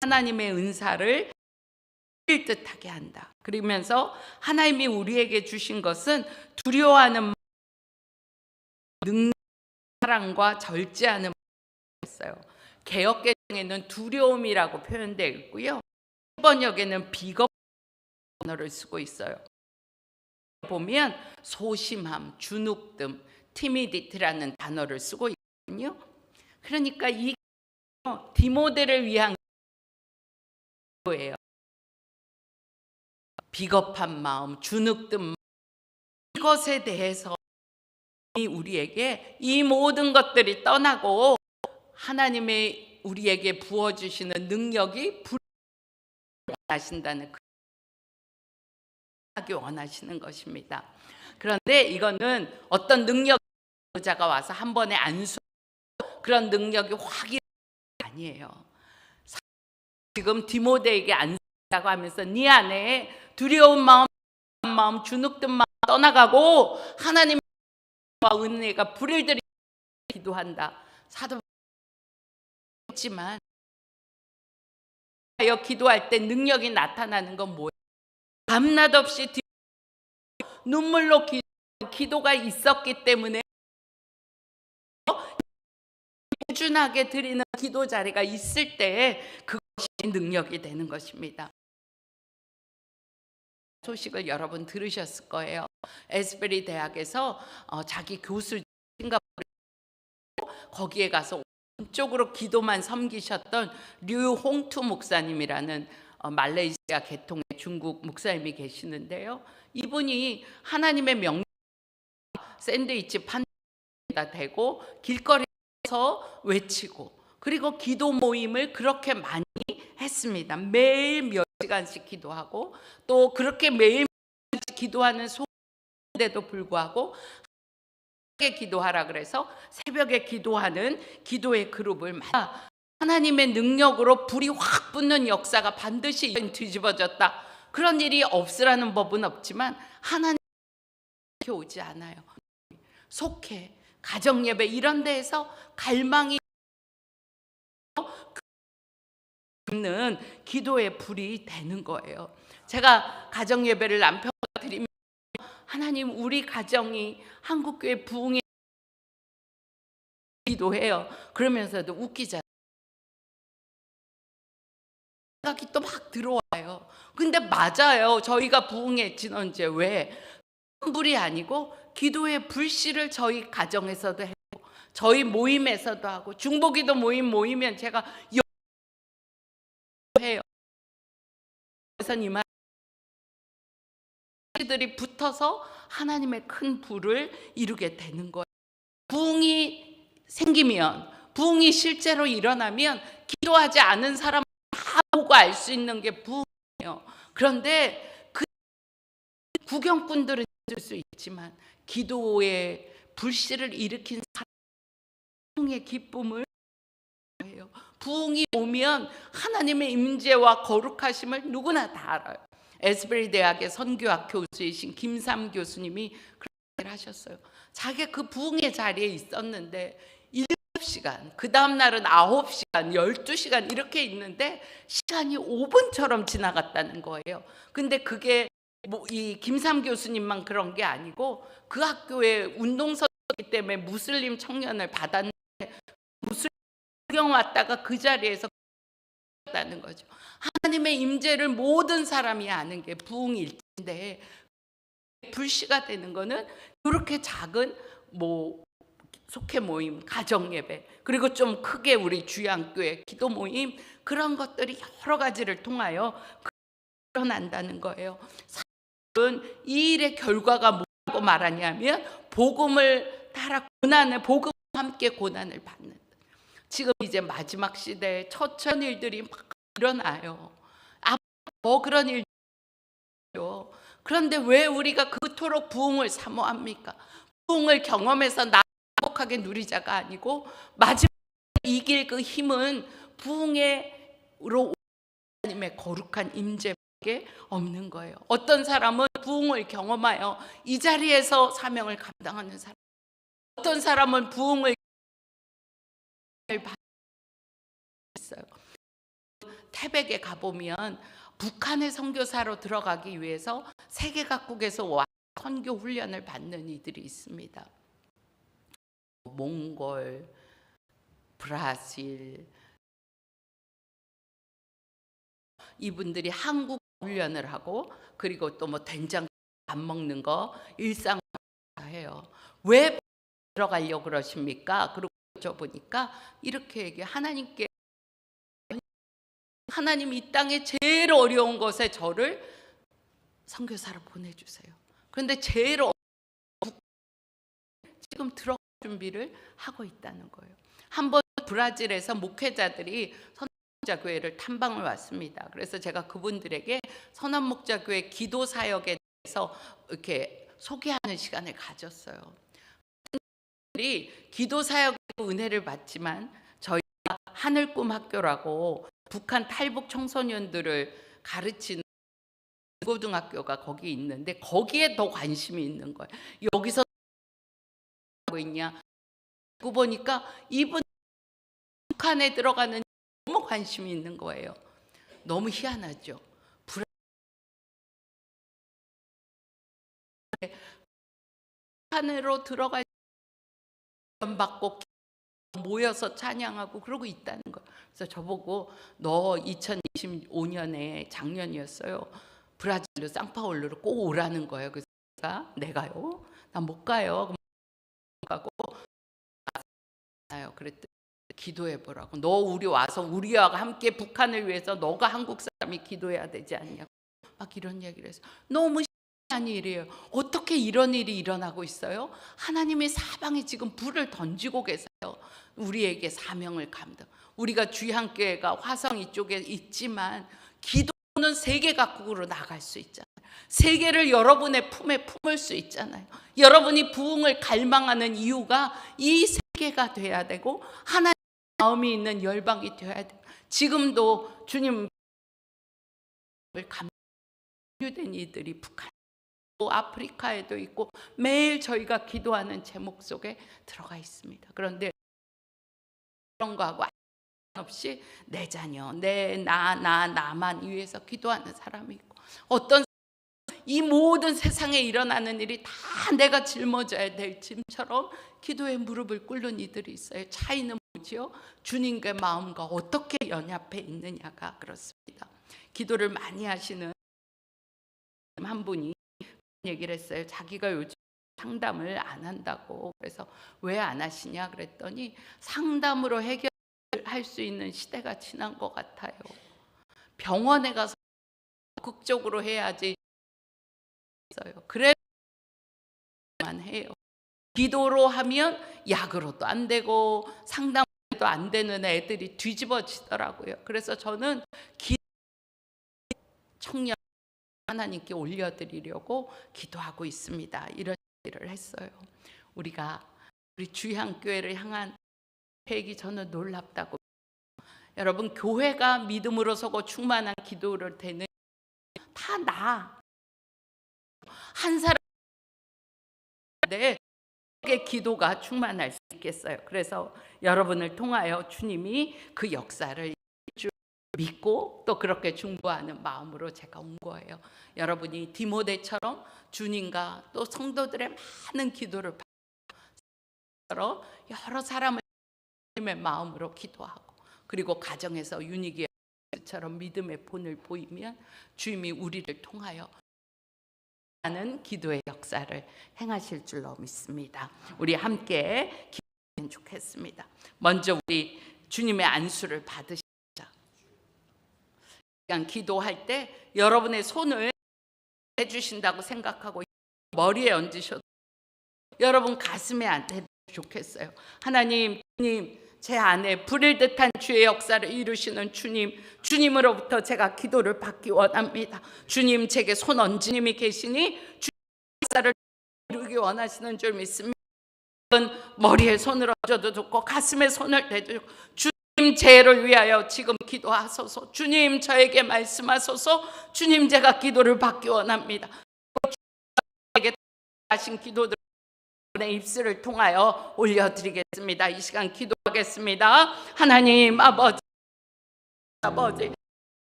하나님의 은사를 불일듯하게 한다. 그러면서 하나님이 우리에게 주신 것은 두려워하는 능력, 사랑과 절제하는 있어요. 개역개정에는 두려움이라고 표현되어 있고요. 번역에는 비겁 단어를 쓰고 있어요. 보면 소심함, 주눅듦, 티미디티라는 단어를 쓰고 있거든요. 그러니까 이 디모데를 위한 거예요. 비겁한 마음, 주눅든 마음, 이것에 대해서 우리에게 이 모든 것들이 떠나고 하나님의 우리에게 부어주시는 능력이 원하신다는 하기 원하시는 것입니다. 그런데 이거는 어떤 능력자가 와서 한 번에 안수 그런 능력이 확인 아니에요. 지금 디모데에게 안수라고 하면서 네 안에 두려운 마음, 주눅든 마음 떠나가고 하나님의 은혜가 불을 들이켜 기도한다. 사도 했지만 기도할 때 능력이 나타나는 건 뭐예요? 밤낮 없이 눈물로 기도가 있었기 때문에 꾸준하게 드리는 기도 자리가 있을 때 그것이 능력이 되는 것입니다. 소식을 여러분 들으셨을 거예요. 에스베리 대학에서 자기 교수 싱가포르 거기에 가서 온쪽으로 기도만 섬기셨던 류홍투 목사님이라는 말레이시아 계통의 중국 목사님이 계시는데요. 이분이 하나님의 명령 샌드위치 판다 대고 길거리에서 외치고 그리고 기도 모임을 그렇게 많이 했습니다. 매일 몇 시간씩 기도하고 또 그렇게 매일 기도하는 소인데도 불구하고 기도하라 그래서 새벽에 기도하는 기도의 그룹을 하나님의 능력으로 불이 확 붙는 역사가 반드시 뒤집어졌다. 그런 일이 없으라는 법은 없지만 하나님 오지 않아요. 속해 가정예배 이런 데에서 갈망이 있는 기도의 불이 되는 거예요. 제가 가정예배를 남편과 드리면 하나님 우리 가정이 한국교회 부흥에 기도해요. 그러면서도 웃기잖아요. 생각이 또 막 들어와요. 근데 맞아요. 저희가 부흥했지는 언제 왜? 불이 아니고 기도의 불씨를 저희 가정에서도 하고 저희 모임에서도 하고 중보기도 모이면 제가 해요. 그래서 이 말 들이 붙어서 하나님의 큰 부를 이루게 되는 거예요. 부흥이 생기면, 부흥이 실제로 일어나면 기도하지 않은 사람은 다 보고 알 수 있는 게 부흥이에요. 그런데 그 구경꾼들은 있을 수 있지만 기도의 불씨를 일으킨 부흥의 기쁨을 해요. 부흥이 오면 하나님의 임재와 거룩하심을 누구나 다 알아요. 에스베리 대학의 선교학 교수이신 김삼 교수님이 그런 얘기를 하셨어요. 자기가 그 부흥의 자리에 있었는데 7시간, 그 다음 날은 9시간, 12시간 이렇게 있는데 시간이 5분처럼 지나갔다는 거예요. 근데 그게 뭐 이 김삼 교수님만 그런 게 아니고 그 학교에 운동선수이기 때문에 무슬림 청년을 받았는데 무슬림 구경 왔다가 그 자리에서 다는 거죠. 하나님의 임재를 모든 사람이 아는 게 부흥일인데 불씨가 되는 거는 이렇게 작은 뭐 속회 모임, 가정 예배, 그리고 좀 크게 우리 주양교회 기도 모임, 그런 것들이 여러 가지를 통하여 일어난다는 거예요. 사람은 이 일의 결과가 뭐라고 말하냐면 복음을 따라 고난을, 복음과 함께 고난을 받는. 지금 이제 마지막 시대에 처천 일들이 막 일어나요. 뭐 그런 일이요. 그런데 왜 우리가 그토록 부흥을 사모합니까? 부흥을 경험해서 나 행복하게 누리자가 아니고 마지막에 이길 그 힘은 부흥으로 하나님의 거룩한 임재밖에 없는 거예요. 어떤 사람은 부흥을 경험하여 이 자리에서 사명을 감당하는 사람, 어떤 사람은 부흥을 받고 있어요. 태백에 가보면 북한의 선교사로 들어가기 위해서 세계 각국에서 와 선교 훈련을 받는 이들이 있습니다. 몽골, 브라질, 이분들이 한국 훈련을 하고 그리고 또 뭐 된장 밥 먹는 거 일상 해요. 왜 들어가려고 그러십니까? 그리고 여쭤보니까 이렇게 얘기해. 하나님 이 땅에 제일 어려운 것에 저를 선교사로 보내주세요. 그런데 제일 지금 들어갈 준비를 하고 있다는 거예요. 한번 브라질에서 목회자들이 선한목자교회를 탐방을 왔습니다. 그래서 제가 그분들에게 선한목자교회 기도 사역에 대해서 이렇게 소개하는 시간을 가졌어요. 그분들이 기도 사역에 은혜를 받지만 저희가 하늘꿈 학교라고 북한 탈북 청소년들을 가르치는 고등학교가 거기 있는데 거기에 더 관심이 있는 거예요. 여기서 하고 있냐? 알고 보니까 이분 북한에 들어가는 너무 관심이 있는 거예요. 너무 희한하죠. 북한으로 들어갈 받고 모여서 찬양하고 그러고 있다는 거예요. 그래서 저보고 너 2025년에 작년이었어요. 브라질로 상파울루로 꼭 오라는 거예요. 그래서 내가요? 나 못 가요. 가고 나요. 그랬더니 기도해 보라고. 너 우리 와서 우리와 함께 북한을 위해서 너가 한국 사람이 기도해야 되지 않냐고 막 이런 얘기를 해서 너무 신기한 일이에요. 어떻게 이런 일이 일어나고 있어요? 하나님의 사방에 지금 불을 던지고 계세요. 우리에게 사명을 감당. 우리가 주향교회가 화성 이쪽에 있지만 기도는 세계 각국으로 나갈 수 있잖아요. 세계를 여러분의 품에 품을 수 있잖아요. 여러분이 부흥을 갈망하는 이유가 이 세계가 돼야 되고 하나님의 마음이 있는 열방이 돼야 돼요. 지금도 주님을 감유된 이들이 북한 아프리카에도 있고 매일 저희가 기도하는 제목 속에 들어가 있습니다. 그런데 그런 거하고 없이 내 자녀, 나만 위해서 기도하는 사람이 있고 어떤 이 모든 세상에 일어나는 일이 다 내가 짊어져야 될 짐처럼 기도에 무릎을 꿇는 이들이 있어요. 차이는 뭐지요? 주님의 마음과 어떻게 연합해 있느냐가 그렇습니다. 기도를 많이 하시는 한 분이 얘기를 했어요. 자기가 요즘 상담을 안 한다고. 그래서 왜 안 하시냐 그랬더니 상담으로 해결할 수 있는 시대가 지난 것 같아요. 병원에 가서 적극적으로 해야지. 그래 해요. 기도로 하면 약으로도 안 되고 상담도 안 되는 애들이 뒤집어지더라고요. 그래서 저는 청년 하나님께 올려드리려고 기도하고 있습니다. 이런 일을 했어요. 우리 주향교회를 향한 계획이 저는 놀랍다고. 여러분, 교회가 믿음으로 서고 충만한 기도를 되는 다 나 한 사람인데 기도가 충만할 수 있겠어요. 그래서 여러분을 통하여 주님이 그 역사를 믿고 또 그렇게 중보하는 마음으로 제가 온 거예요. 여러분이 디모데처럼 주님과 또 성도들의 많은 기도를 받아 여러 사람을 주님의 마음으로 기도하고, 그리고 가정에서 유니기처럼 믿음의 본을 보이면 주님이 우리를 통하여 하는 기도의 역사를 행하실 줄로 믿습니다. 우리 함께 기도하면 좋겠습니다. 먼저 우리 주님의 안수를 받으시자. 기도할 때 여러분의 손을 해주신다고 생각하고 머리에 얹으셔도, 여러분 가슴에 얹어도 좋겠어요. 하나님, 주님, 제 안에 불일 듯한 주의 역사를 이루시는 주님으로부터 제가 기도를 받기 원합니다. 주님, 제게 손 얹은 주님이 계시니 주의 역사를 이루기 원하시는 줄 믿습니다. 머리에 손을 얹어도 좋고 가슴에 손을 대도 좋고, 주님, 죄를 위하여 지금 기도하소서. 주님, 저에게 말씀하소서. 주님, 제가 기도를 받기 원합니다. 주님에게 하신 기도들 내 입술을 통하여 올려드리겠습니다. 이 시간 기도하겠습니다. 하나님 아버지,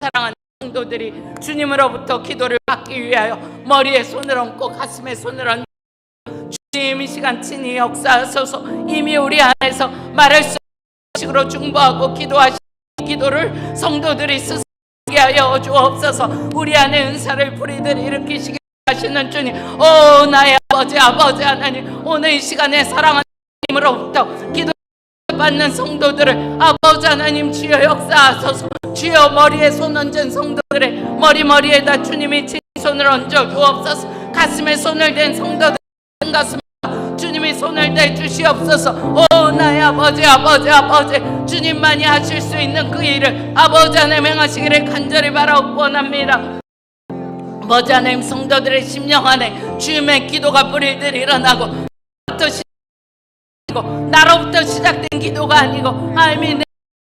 사랑하는 성도들이 주님으로부터 기도를 받기 위하여 머리에 손을 얹고 가슴에 손을 얹고, 주님, 이 시간 친히 역사하소서. 이미 우리 안에서 말할 수 없는 식으로 중보하고 기도하시는 기도를 성도들이 스스로 하여 주옵소서. 우리 안에 은사를 불이들 일으키시기 하시는 주님, 오 나의 아버지 하나님, 오늘 이 시간에 사랑하는 주님으로부터 기도 받는 성도들을 아버지 하나님 주여 역사하소서. 주여 머리에 손 얹은 성도들의 머리에다 주님이 친 손을 얹어 주옵소서. 가슴에 손을 댄 성도들 가슴에 주님이 손을 대 주시옵소서. 오 나의 아버지 주님만이 하실 수 있는 그 일을 아버지 하나님 행하시기를 간절히 바라옵고 원합니다. 아버지 하나님, 성도들의 심령 안에 주님의 기도가 뿌리들 일어나고, 나로부터 시작된 기도가 아니고 하나님이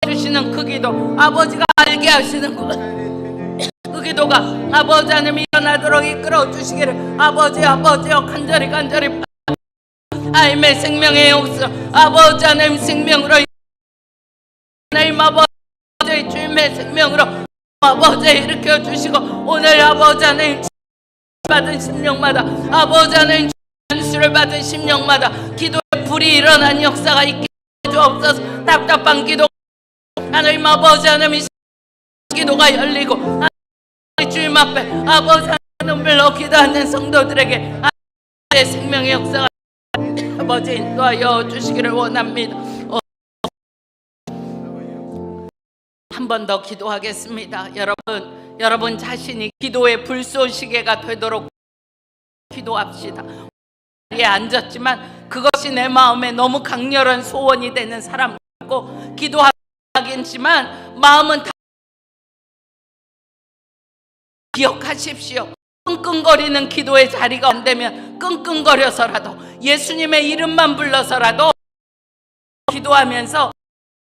내주시는 그 기도, 아버지가 알게 하시는 그 기도가 아버지 하나님 일어나도록 이끌어 주시기를 아버지여 간절히 하나님의 생명의 역사, 아버지 하나님 생명으로, 하나님 아버지 주님의 생명으로 아버지 일으켜 주시고, 오늘 아버지 하나님 받은 심령마다, 아버지 하나님 안수를 받은 심령마다 기도의 불이 일어난 역사가 있게 주옵소서. 답답한 기도, 하나님 아버지 하나님 기도가 열리고, 하나님 주님 앞에 아버지 하나님 눈물로 기도하는 성도들에게 하나님의 생명의 역사가 아버지 인도하여 주시기를 원합니다. 한 번 더 기도하겠습니다. 여러분 자신이 기도의 불쏘시개가 되도록 기도합시다. 자리에 앉았지만 그것이 내 마음에 너무 강렬한 소원이 되는 사람 있고, 기도하겠지만 마음은 다 기억하십시오. 끙끙거리는 기도의 자리가 안 되면 끙끙거려서라도 예수님의 이름만 불러서라도 기도하면서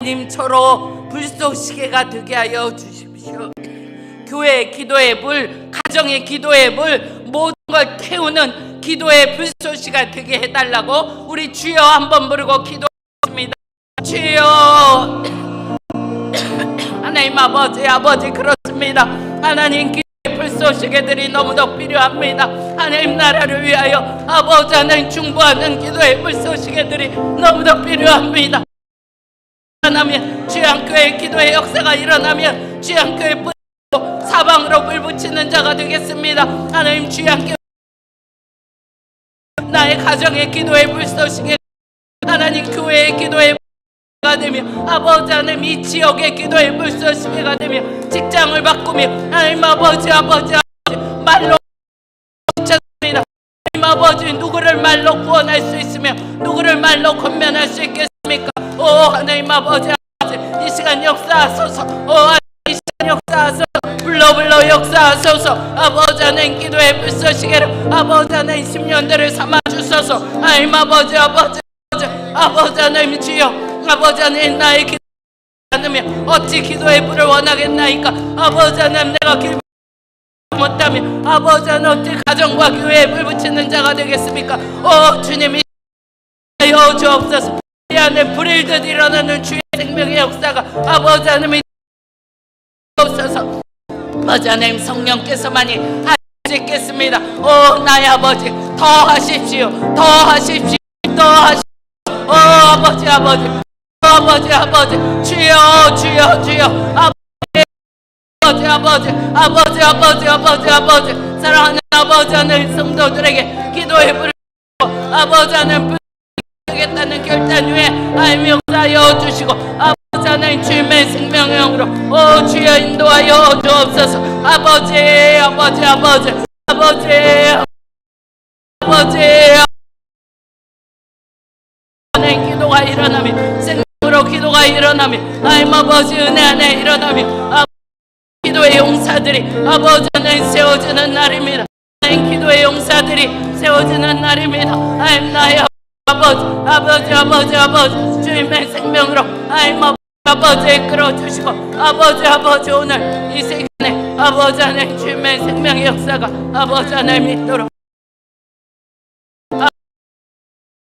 님처럼 불쏘시개가 되게 하여 주십시오. 교회의 기도의 불, 가정의 기도의 불, 모든 걸 태우는 기도의 불쏘시개가 되게 해달라고 우리 주여 한번 부르고 기도하겠습니다. 주여. 하나님 아버지 그렇습니다. 하나님 기도의 불쏘시개들이 너무도 필요합니다. 하나님 나라를 위하여 아버지 하나님 중보하는 기도의 불쏘시개들이 너무도 필요합니다. 일어나면 주양교회 기도의 역사가 일어나면 주양교회 뿌리고 사방으로 불 붙이는 자가 되겠습니다. 하나님 주양교회 나의 가정의 기도의 불쏘시개, 하나님 교회의 기도의 불쏘시개가 되며, 아버지 하나님 이 지역의 기도의 불쏘시개가 되며, 직장을 바꾸며 하나님 아버지 말로 찾습니다. 하나님 아버지 누구를 말로 구원할 수 있으며 누구를 말로 권면할 수 있겠습니까? 오 하나님 아버지, 이 시간 역사하소서. 오 이 시간 역사하소서. 불러 역사하소서. 아버지 하나님 기도의 불쏘시개를 아버지 하나님 10년대를 삼아주소서. 하나님 아버지 하나님 주여, 아버지 하나님 나의 기도 않으면 어찌 기도의 불을 원하겠나이까? 아버지 하나님 내가 길 못하면 아버지 하나님 어찌 가정과 교회에 불 붙이는 자가 되겠습니까? 오 주님이 하여 주옵소서. 이 안에 불일듯 일어나는 주의 생명의 역사가 아버지 하나님이 없어서 아버지 하나님 성령께서만이 할 수 있겠습니다. 오 나의 아버지 더 하십시오. 더 하십시오. 더 하십시오. 오 아버지 주여 아버지 사랑하는 아버지 하나님 성도들에게 기도의 불을 아버지 하나님 겠다는 결단 후에 하나님 역사하여 주시고 아버지 하나님 주님의 생명의 영으로 오 주여 인도하여 주옵소서. 아버지 하나님 기도가 일어나며 생명으로 기도가 일어나며 하나님 아버지 은혜 안에 일어나며 기도의 용사들이 아버지 하나님 세워지는 날입니다. 하나님 기도의 용사들이 세워지는 날입니다. 하나님 나의 아버지 주님의 생명으로 하나님 아버지 끌어주시고 아버지 오늘 이 시간에 아버지 하나님 주님의 생명의 역사가 아버지 하나님 믿도록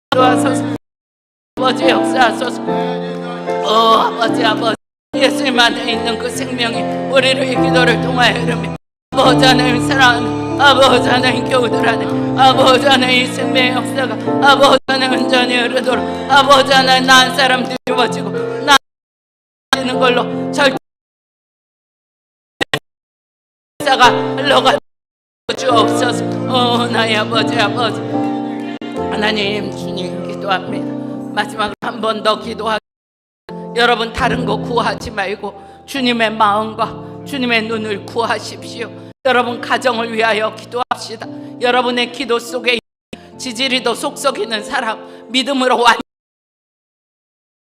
도와소서. 아버지 역사하소서. 오 아버지 예수님 안에 있는 그 생명이 우리를 이 기도를 통하여 흐르며 아버지 하나님 사랑하는 아버지 하나님 교우들 안에 아버지 하나님 이 생명의 역사가 아버지 하나님 온전히 흐르도록 아버지 하나님 난 사람 뒤집어지고 나 있는 걸로 절대 역사가 흘러가 주옵소서. 오 나의 아버지 하나님 주님 기도합니다. 마지막으로 한 번 더 기도하겠습니다. 여러분 다른 거 구하지 말고 주님의 마음과 주님의 눈을 구하십시오. 여러분 가정을 위하여 기도합시다. 여러분의 기도 속에 지지리도 속썩이는 사람, 믿음으로 완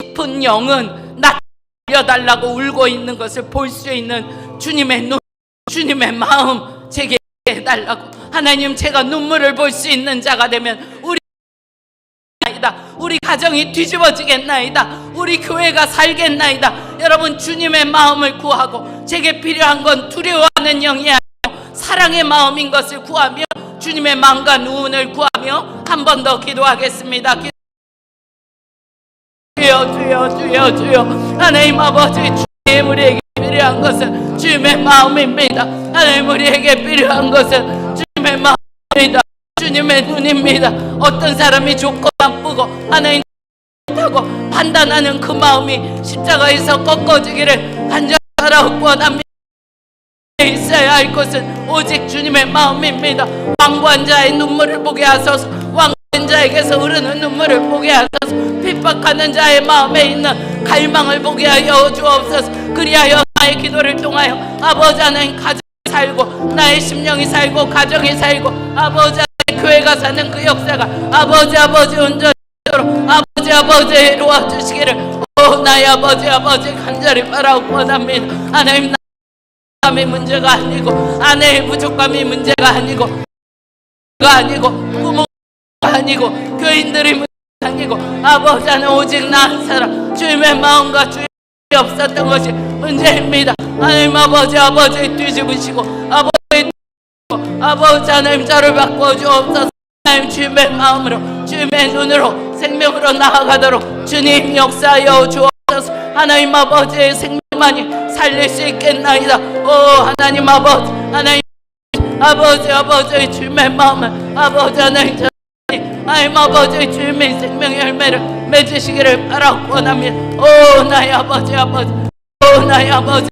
깊은 영은 나 살려달라고 울고 있는 것을 볼 수 있는 주님의 눈, 주님의 마음 제게 해달라고. 하나님 제가 눈물을 볼 수 있는 자가 되면 우리 가정이 뒤집어지겠나이다. 우리 교회가 살겠나이다. 여러분 주님의 마음을 구하고 제게 필요한 건 두려워하는 영이 아니고 사랑의 마음인 것을 구하며 주님의 마음과 누운을 구하며 한 번 더 기도하겠습니다. 주여 하나님 아버지, 주님 우리에게 필요한 것은 주님의 마음입니다. 하나님 우리에게 필요한 것은 주님의 마음입니다. 주님의 눈입니다. 어떤 사람이 좋고 나쁘고 하나님 하고 판단하는 그 마음이 십자가에서 꺾어지기를 간절히 원합니다. 있어야 할 것은 오직 주님의 마음입니다. 완고한 자의 눈물을 보게 하소서. 완고한 자에게서 흐르는 눈물을 보게 하소서. 핍박하는 자의 마음에 있는 갈망을 보게 하여 주옵소서. 그리하여 나의 기도를 통하여 아버지 하나님 가정이 살고 나의 심령이 살고 가정이 살고 아버지 하나님 교회가 사는 그 역사가 아버지 온전히 아버지 이루어 주시기를 오 나의 아버지 간절히 바라고 원합니다. 하나님 남의 문제가 아니고 아내의 부족함이 문제가 아니고 부모가 아니고 교인들이 문제가 아니고 아버지 하나님 오직 나 한 사람 주님의 마음과 주님이 없었던 것이 문제입니다. 하나님 아버지 뒤집으시고 아버지 하나님 저를 바꿔 주옵소서. 하나님 주님의 마음으로 주님의 눈으로 생명으로 나아가도록 주님 역사하여 주옵소서. 하나님 아버지의 생명만이 살릴 수 있겠나이다. 오 하나님 아버지 주님의 마음을 아버지 하나님 아버지 주님의 생명의 열매를 맺으시기를 바라고 원합니다. 오 나의 아버지 오 나의 아버지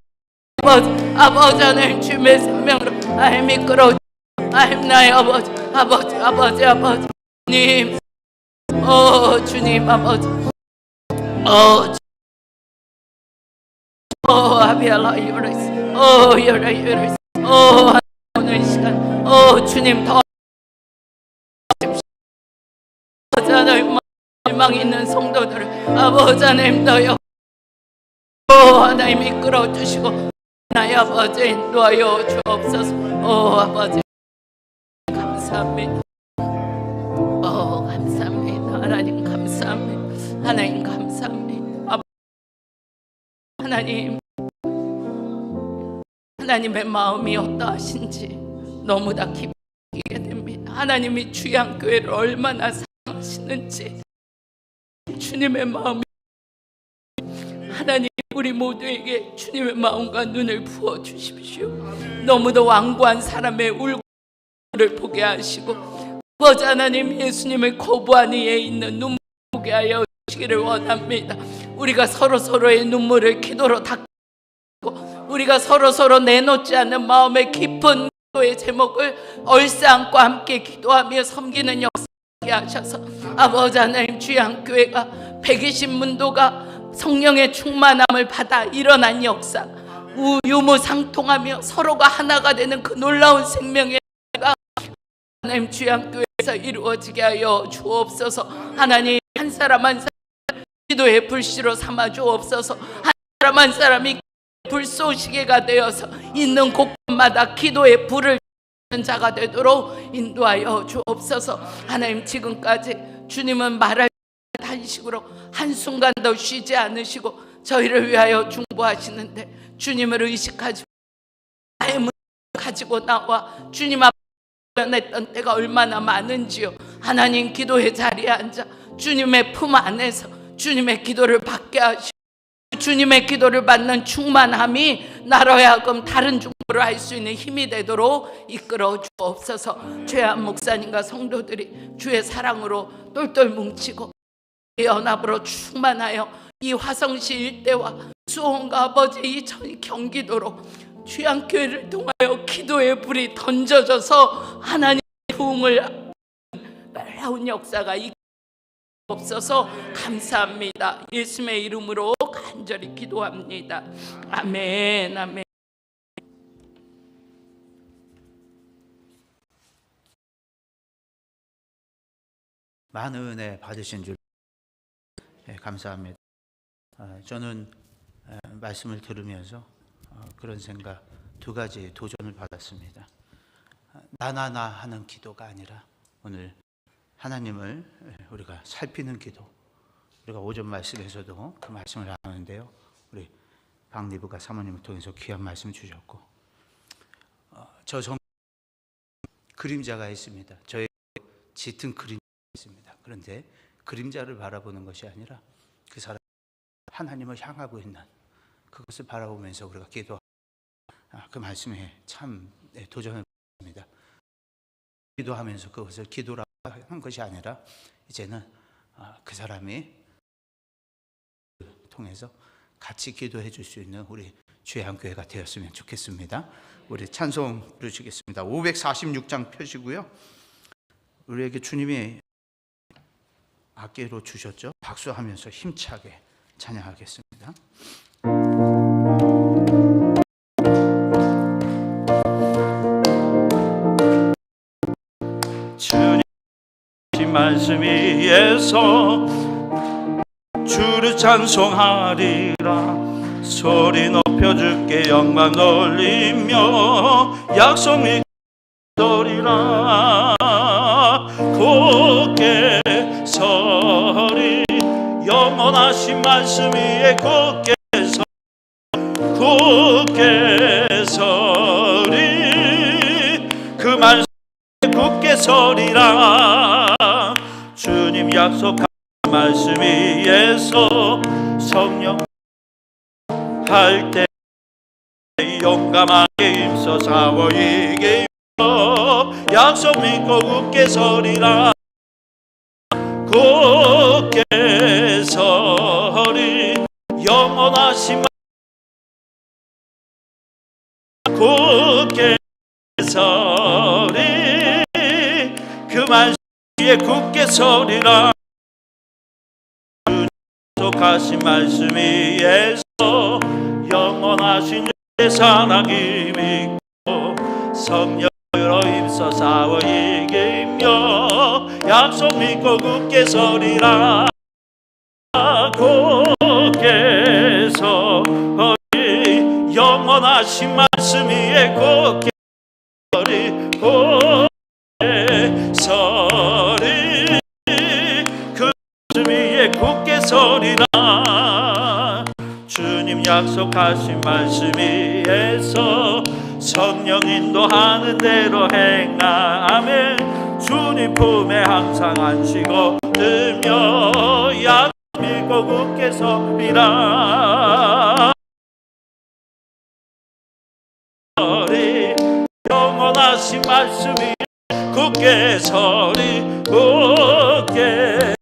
하나님 주님의 생명으로 하나님 이끌어 하나님 나의 아버지 주님 오 주님 아버지 오 아비알라 유레스 오 유레스 오 오늘 시간 오 주님 더 절망 있는 성도들을 아버지 하나님 너여 하나님 이끌어 주시고 나의 아버지 인도하여 주옵소서. 아버지 감사합니다. 감사합니다. 하나님 감사합니다. 하나님 감사합니다. 하나님의 마음이 어떠하신지 너무나 깊이 알게 됩니다. 하나님이 주양 교회를 얼마나 사랑하시는지 주님의 마음이, 하나님 우리 모두에게 주님의 마음과 눈을 부어 주십시오. 너무도 완고한 사람의 울고를 보게 하시고 아버지 하나님 예수님을 거부한 이에 있는 눈물 보게 하여 주시기를 원합니다. 우리가 서로의 눈물을 기도로 닦고 우리가 서로 내놓지 않는 마음의 깊은 기도의 제목을 얼싸안고 함께 기도하며 섬기는 역사하게 하셔서 아버지 하나님 주양교회가 120문도가 성령의 충만함을 받아 일어난 역사, 유무상통하며 서로가 하나가 되는 그 놀라운 생명의 역사가 하나님 주양교회에서 이루어지게 하여 주옵소서. 하나님 한 사람 한 사람 기도의 불씨로 삼아 주옵소서. 한 사람 한 사람이 불쏘시개가 되어서 있는 곳마다 기도의 불을 는 자가 되도록 인도하여 주옵소서. 하나님 지금까지 주님은 말할 단식으로 한순간도 쉬지 않으시고 저희를 위하여 중보하시는데 주님을 의식하지 나의 문제를 가지고 나와 주님 앞에 냈던 때가 얼마나 많은지요. 하나님 기도의 자리에 앉아 주님의 품 안에서 주님의 기도를 받게 하시고 주님의 기도를 받는 충만함이 나로 하여금 다른 중보를 할 수 있는 힘이 되도록 이끌어 주옵소서. 최한 목사님과 성도들이 주의 사랑으로 똘똘 뭉치고 연합으로 충만하여 이 화성시 일대와 수원과 아버지 이 경기도로 주양교회를 통하여 기도의 불이 던져져서 하나님의 부흥을 놀라운 역사가 없어서 감사합니다. 예수님의 이름으로 간절히 기도합니다. 아멘. 아멘. 많은 은혜 받으신 줄 감사합니다. 저는 말씀을 들으면서 그런 생각, 두 가지 도전을 받았습니다. 나나나 하는 기도가 아니라 오늘 하나님을 우리가 살피는 기도. 우리가 오전 말씀에서도 그 말씀을 나누는데요. 우리 박리부가 사모님을 통해서 귀한 말씀 주셨고, 저 그림자가 있습니다. 저의 짙은 그림자가 있습니다. 그런데 그림자를 바라보는 것이 아니라 그 사람 하나님을 향하고 있는 그것을 바라보면서 우리가 기도하고, 그 말씀에 참 도전을 받습니다. 기도하면서 그것을 기도라고 하는 것이 아니라 이제는 그 사람이 통해서 같이 기도해 줄 수 있는 우리 주의 한교회가 되었으면 좋겠습니다. 우리 찬송 부르시겠습니다. 546장 펴시고요. 우리에게 주님이 악기로 주셨죠. 박수하면서 힘차게 찬양하겠습니다. 주님 말씀 위에서 주를 찬송하리라. 소리 높여 주께 영광 돌리며 약속 믿으리라. 굳게 서리 영원하신 말씀 위에 굳게 서리 그 말씀 굳게 서리라. 주님 약속한 말씀 위에서 성령 할 때 용감하게 힘써 싸워 이기며 약속 믿고 굳게 서리라. 굳게 서리 영원하신 굳게 서리 그 말씀 위에 굳게 서리라. 약속하신 말씀 위에서 영원하신 주의 사랑이 믿고 성령으로 힘써 싸워 이기며 약속 믿고 굳게 서리라. 영원하신 말씀 위에 굳게 서리 그 말씀 위에 굳게 서리라. 주님 약속하신 말씀 위에서 성령 인도하는 대로 행하면 주님 품에 항상 안시고 들며 약 믿고 굳게 서리라. 영원하신 말씀 위에 굳게 서리 굳게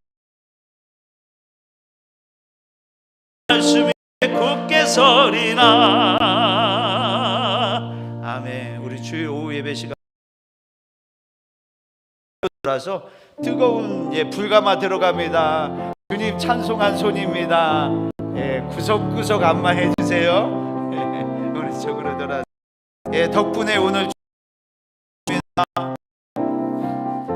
말씀 위에 굳게 서리라. 아멘. 우리 주일 오후 예배 시간 라서 뜨거운 불가마 들어갑니다. 주님 찬송한 손입니다. 구석구석 안마해 주세요. 우리 쪽으로 돌아. 덕분에 오늘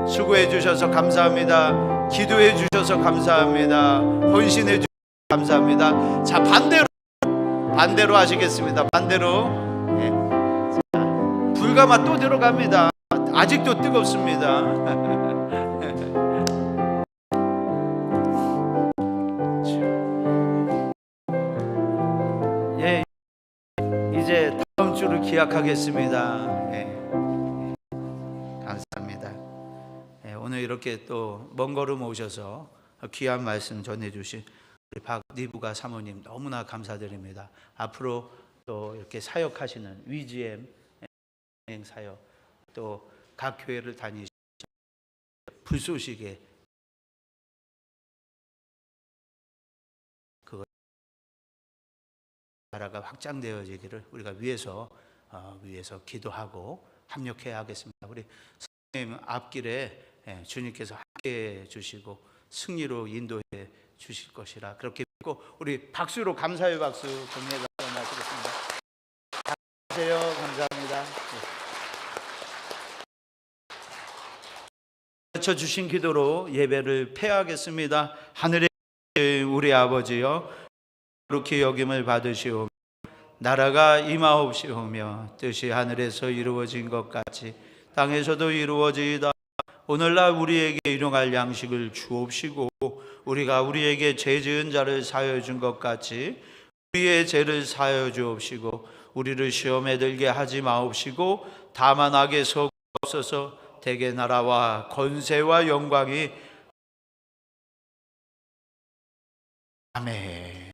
수고해 주셔서 감사합니다. 기도해 주셔서 감사합니다. 헌신해 주셔서 감사합니다. 자, 반대로 하시겠습니다. 반대로. 자, 불가마 또 들어갑니다. 아직도 뜨겁습니다. 이제 다음 주를 기약하겠습니다. 감사합니다. 오늘 이렇게 또 먼 걸음 오셔서 귀한 말씀 전해주신 우리 박니부가 사모님 너무나 감사드립니다. 앞으로 또 이렇게 사역하시는 위지엠 사역, 또 각 교회를 다니시는 불쏘시개 그걸 나라가 확장되어지기를 우리가 위에서 기도하고 합력해야 하겠습니다. 우리 선생님 앞길에 주님께서 함께해 주시고 승리로 인도해 주실 것이라 그렇게 믿고 우리 박수로 감사의 박수 동네가 마치겠습니다. 감사해요. 감사합니다. 가르쳐 주신 기도로 예배를 폐하겠습니다. 하늘의 우리 아버지여 거룩히 여김을 받으시오며 나라가 임하옵시오며 뜻이 하늘에서 이루어진 것 같이 땅에서도 이루어지이다. 오늘날 우리에게 일용할 양식을 주옵시고 우리가 우리에게 죄 지은 자를 사하여 준 것 같이 우리의 죄를 사하여 주옵시고 우리를 시험에 들게 하지 마옵시고 다만 악에서 없어서 대개 나라와 권세와 영광이 아멘.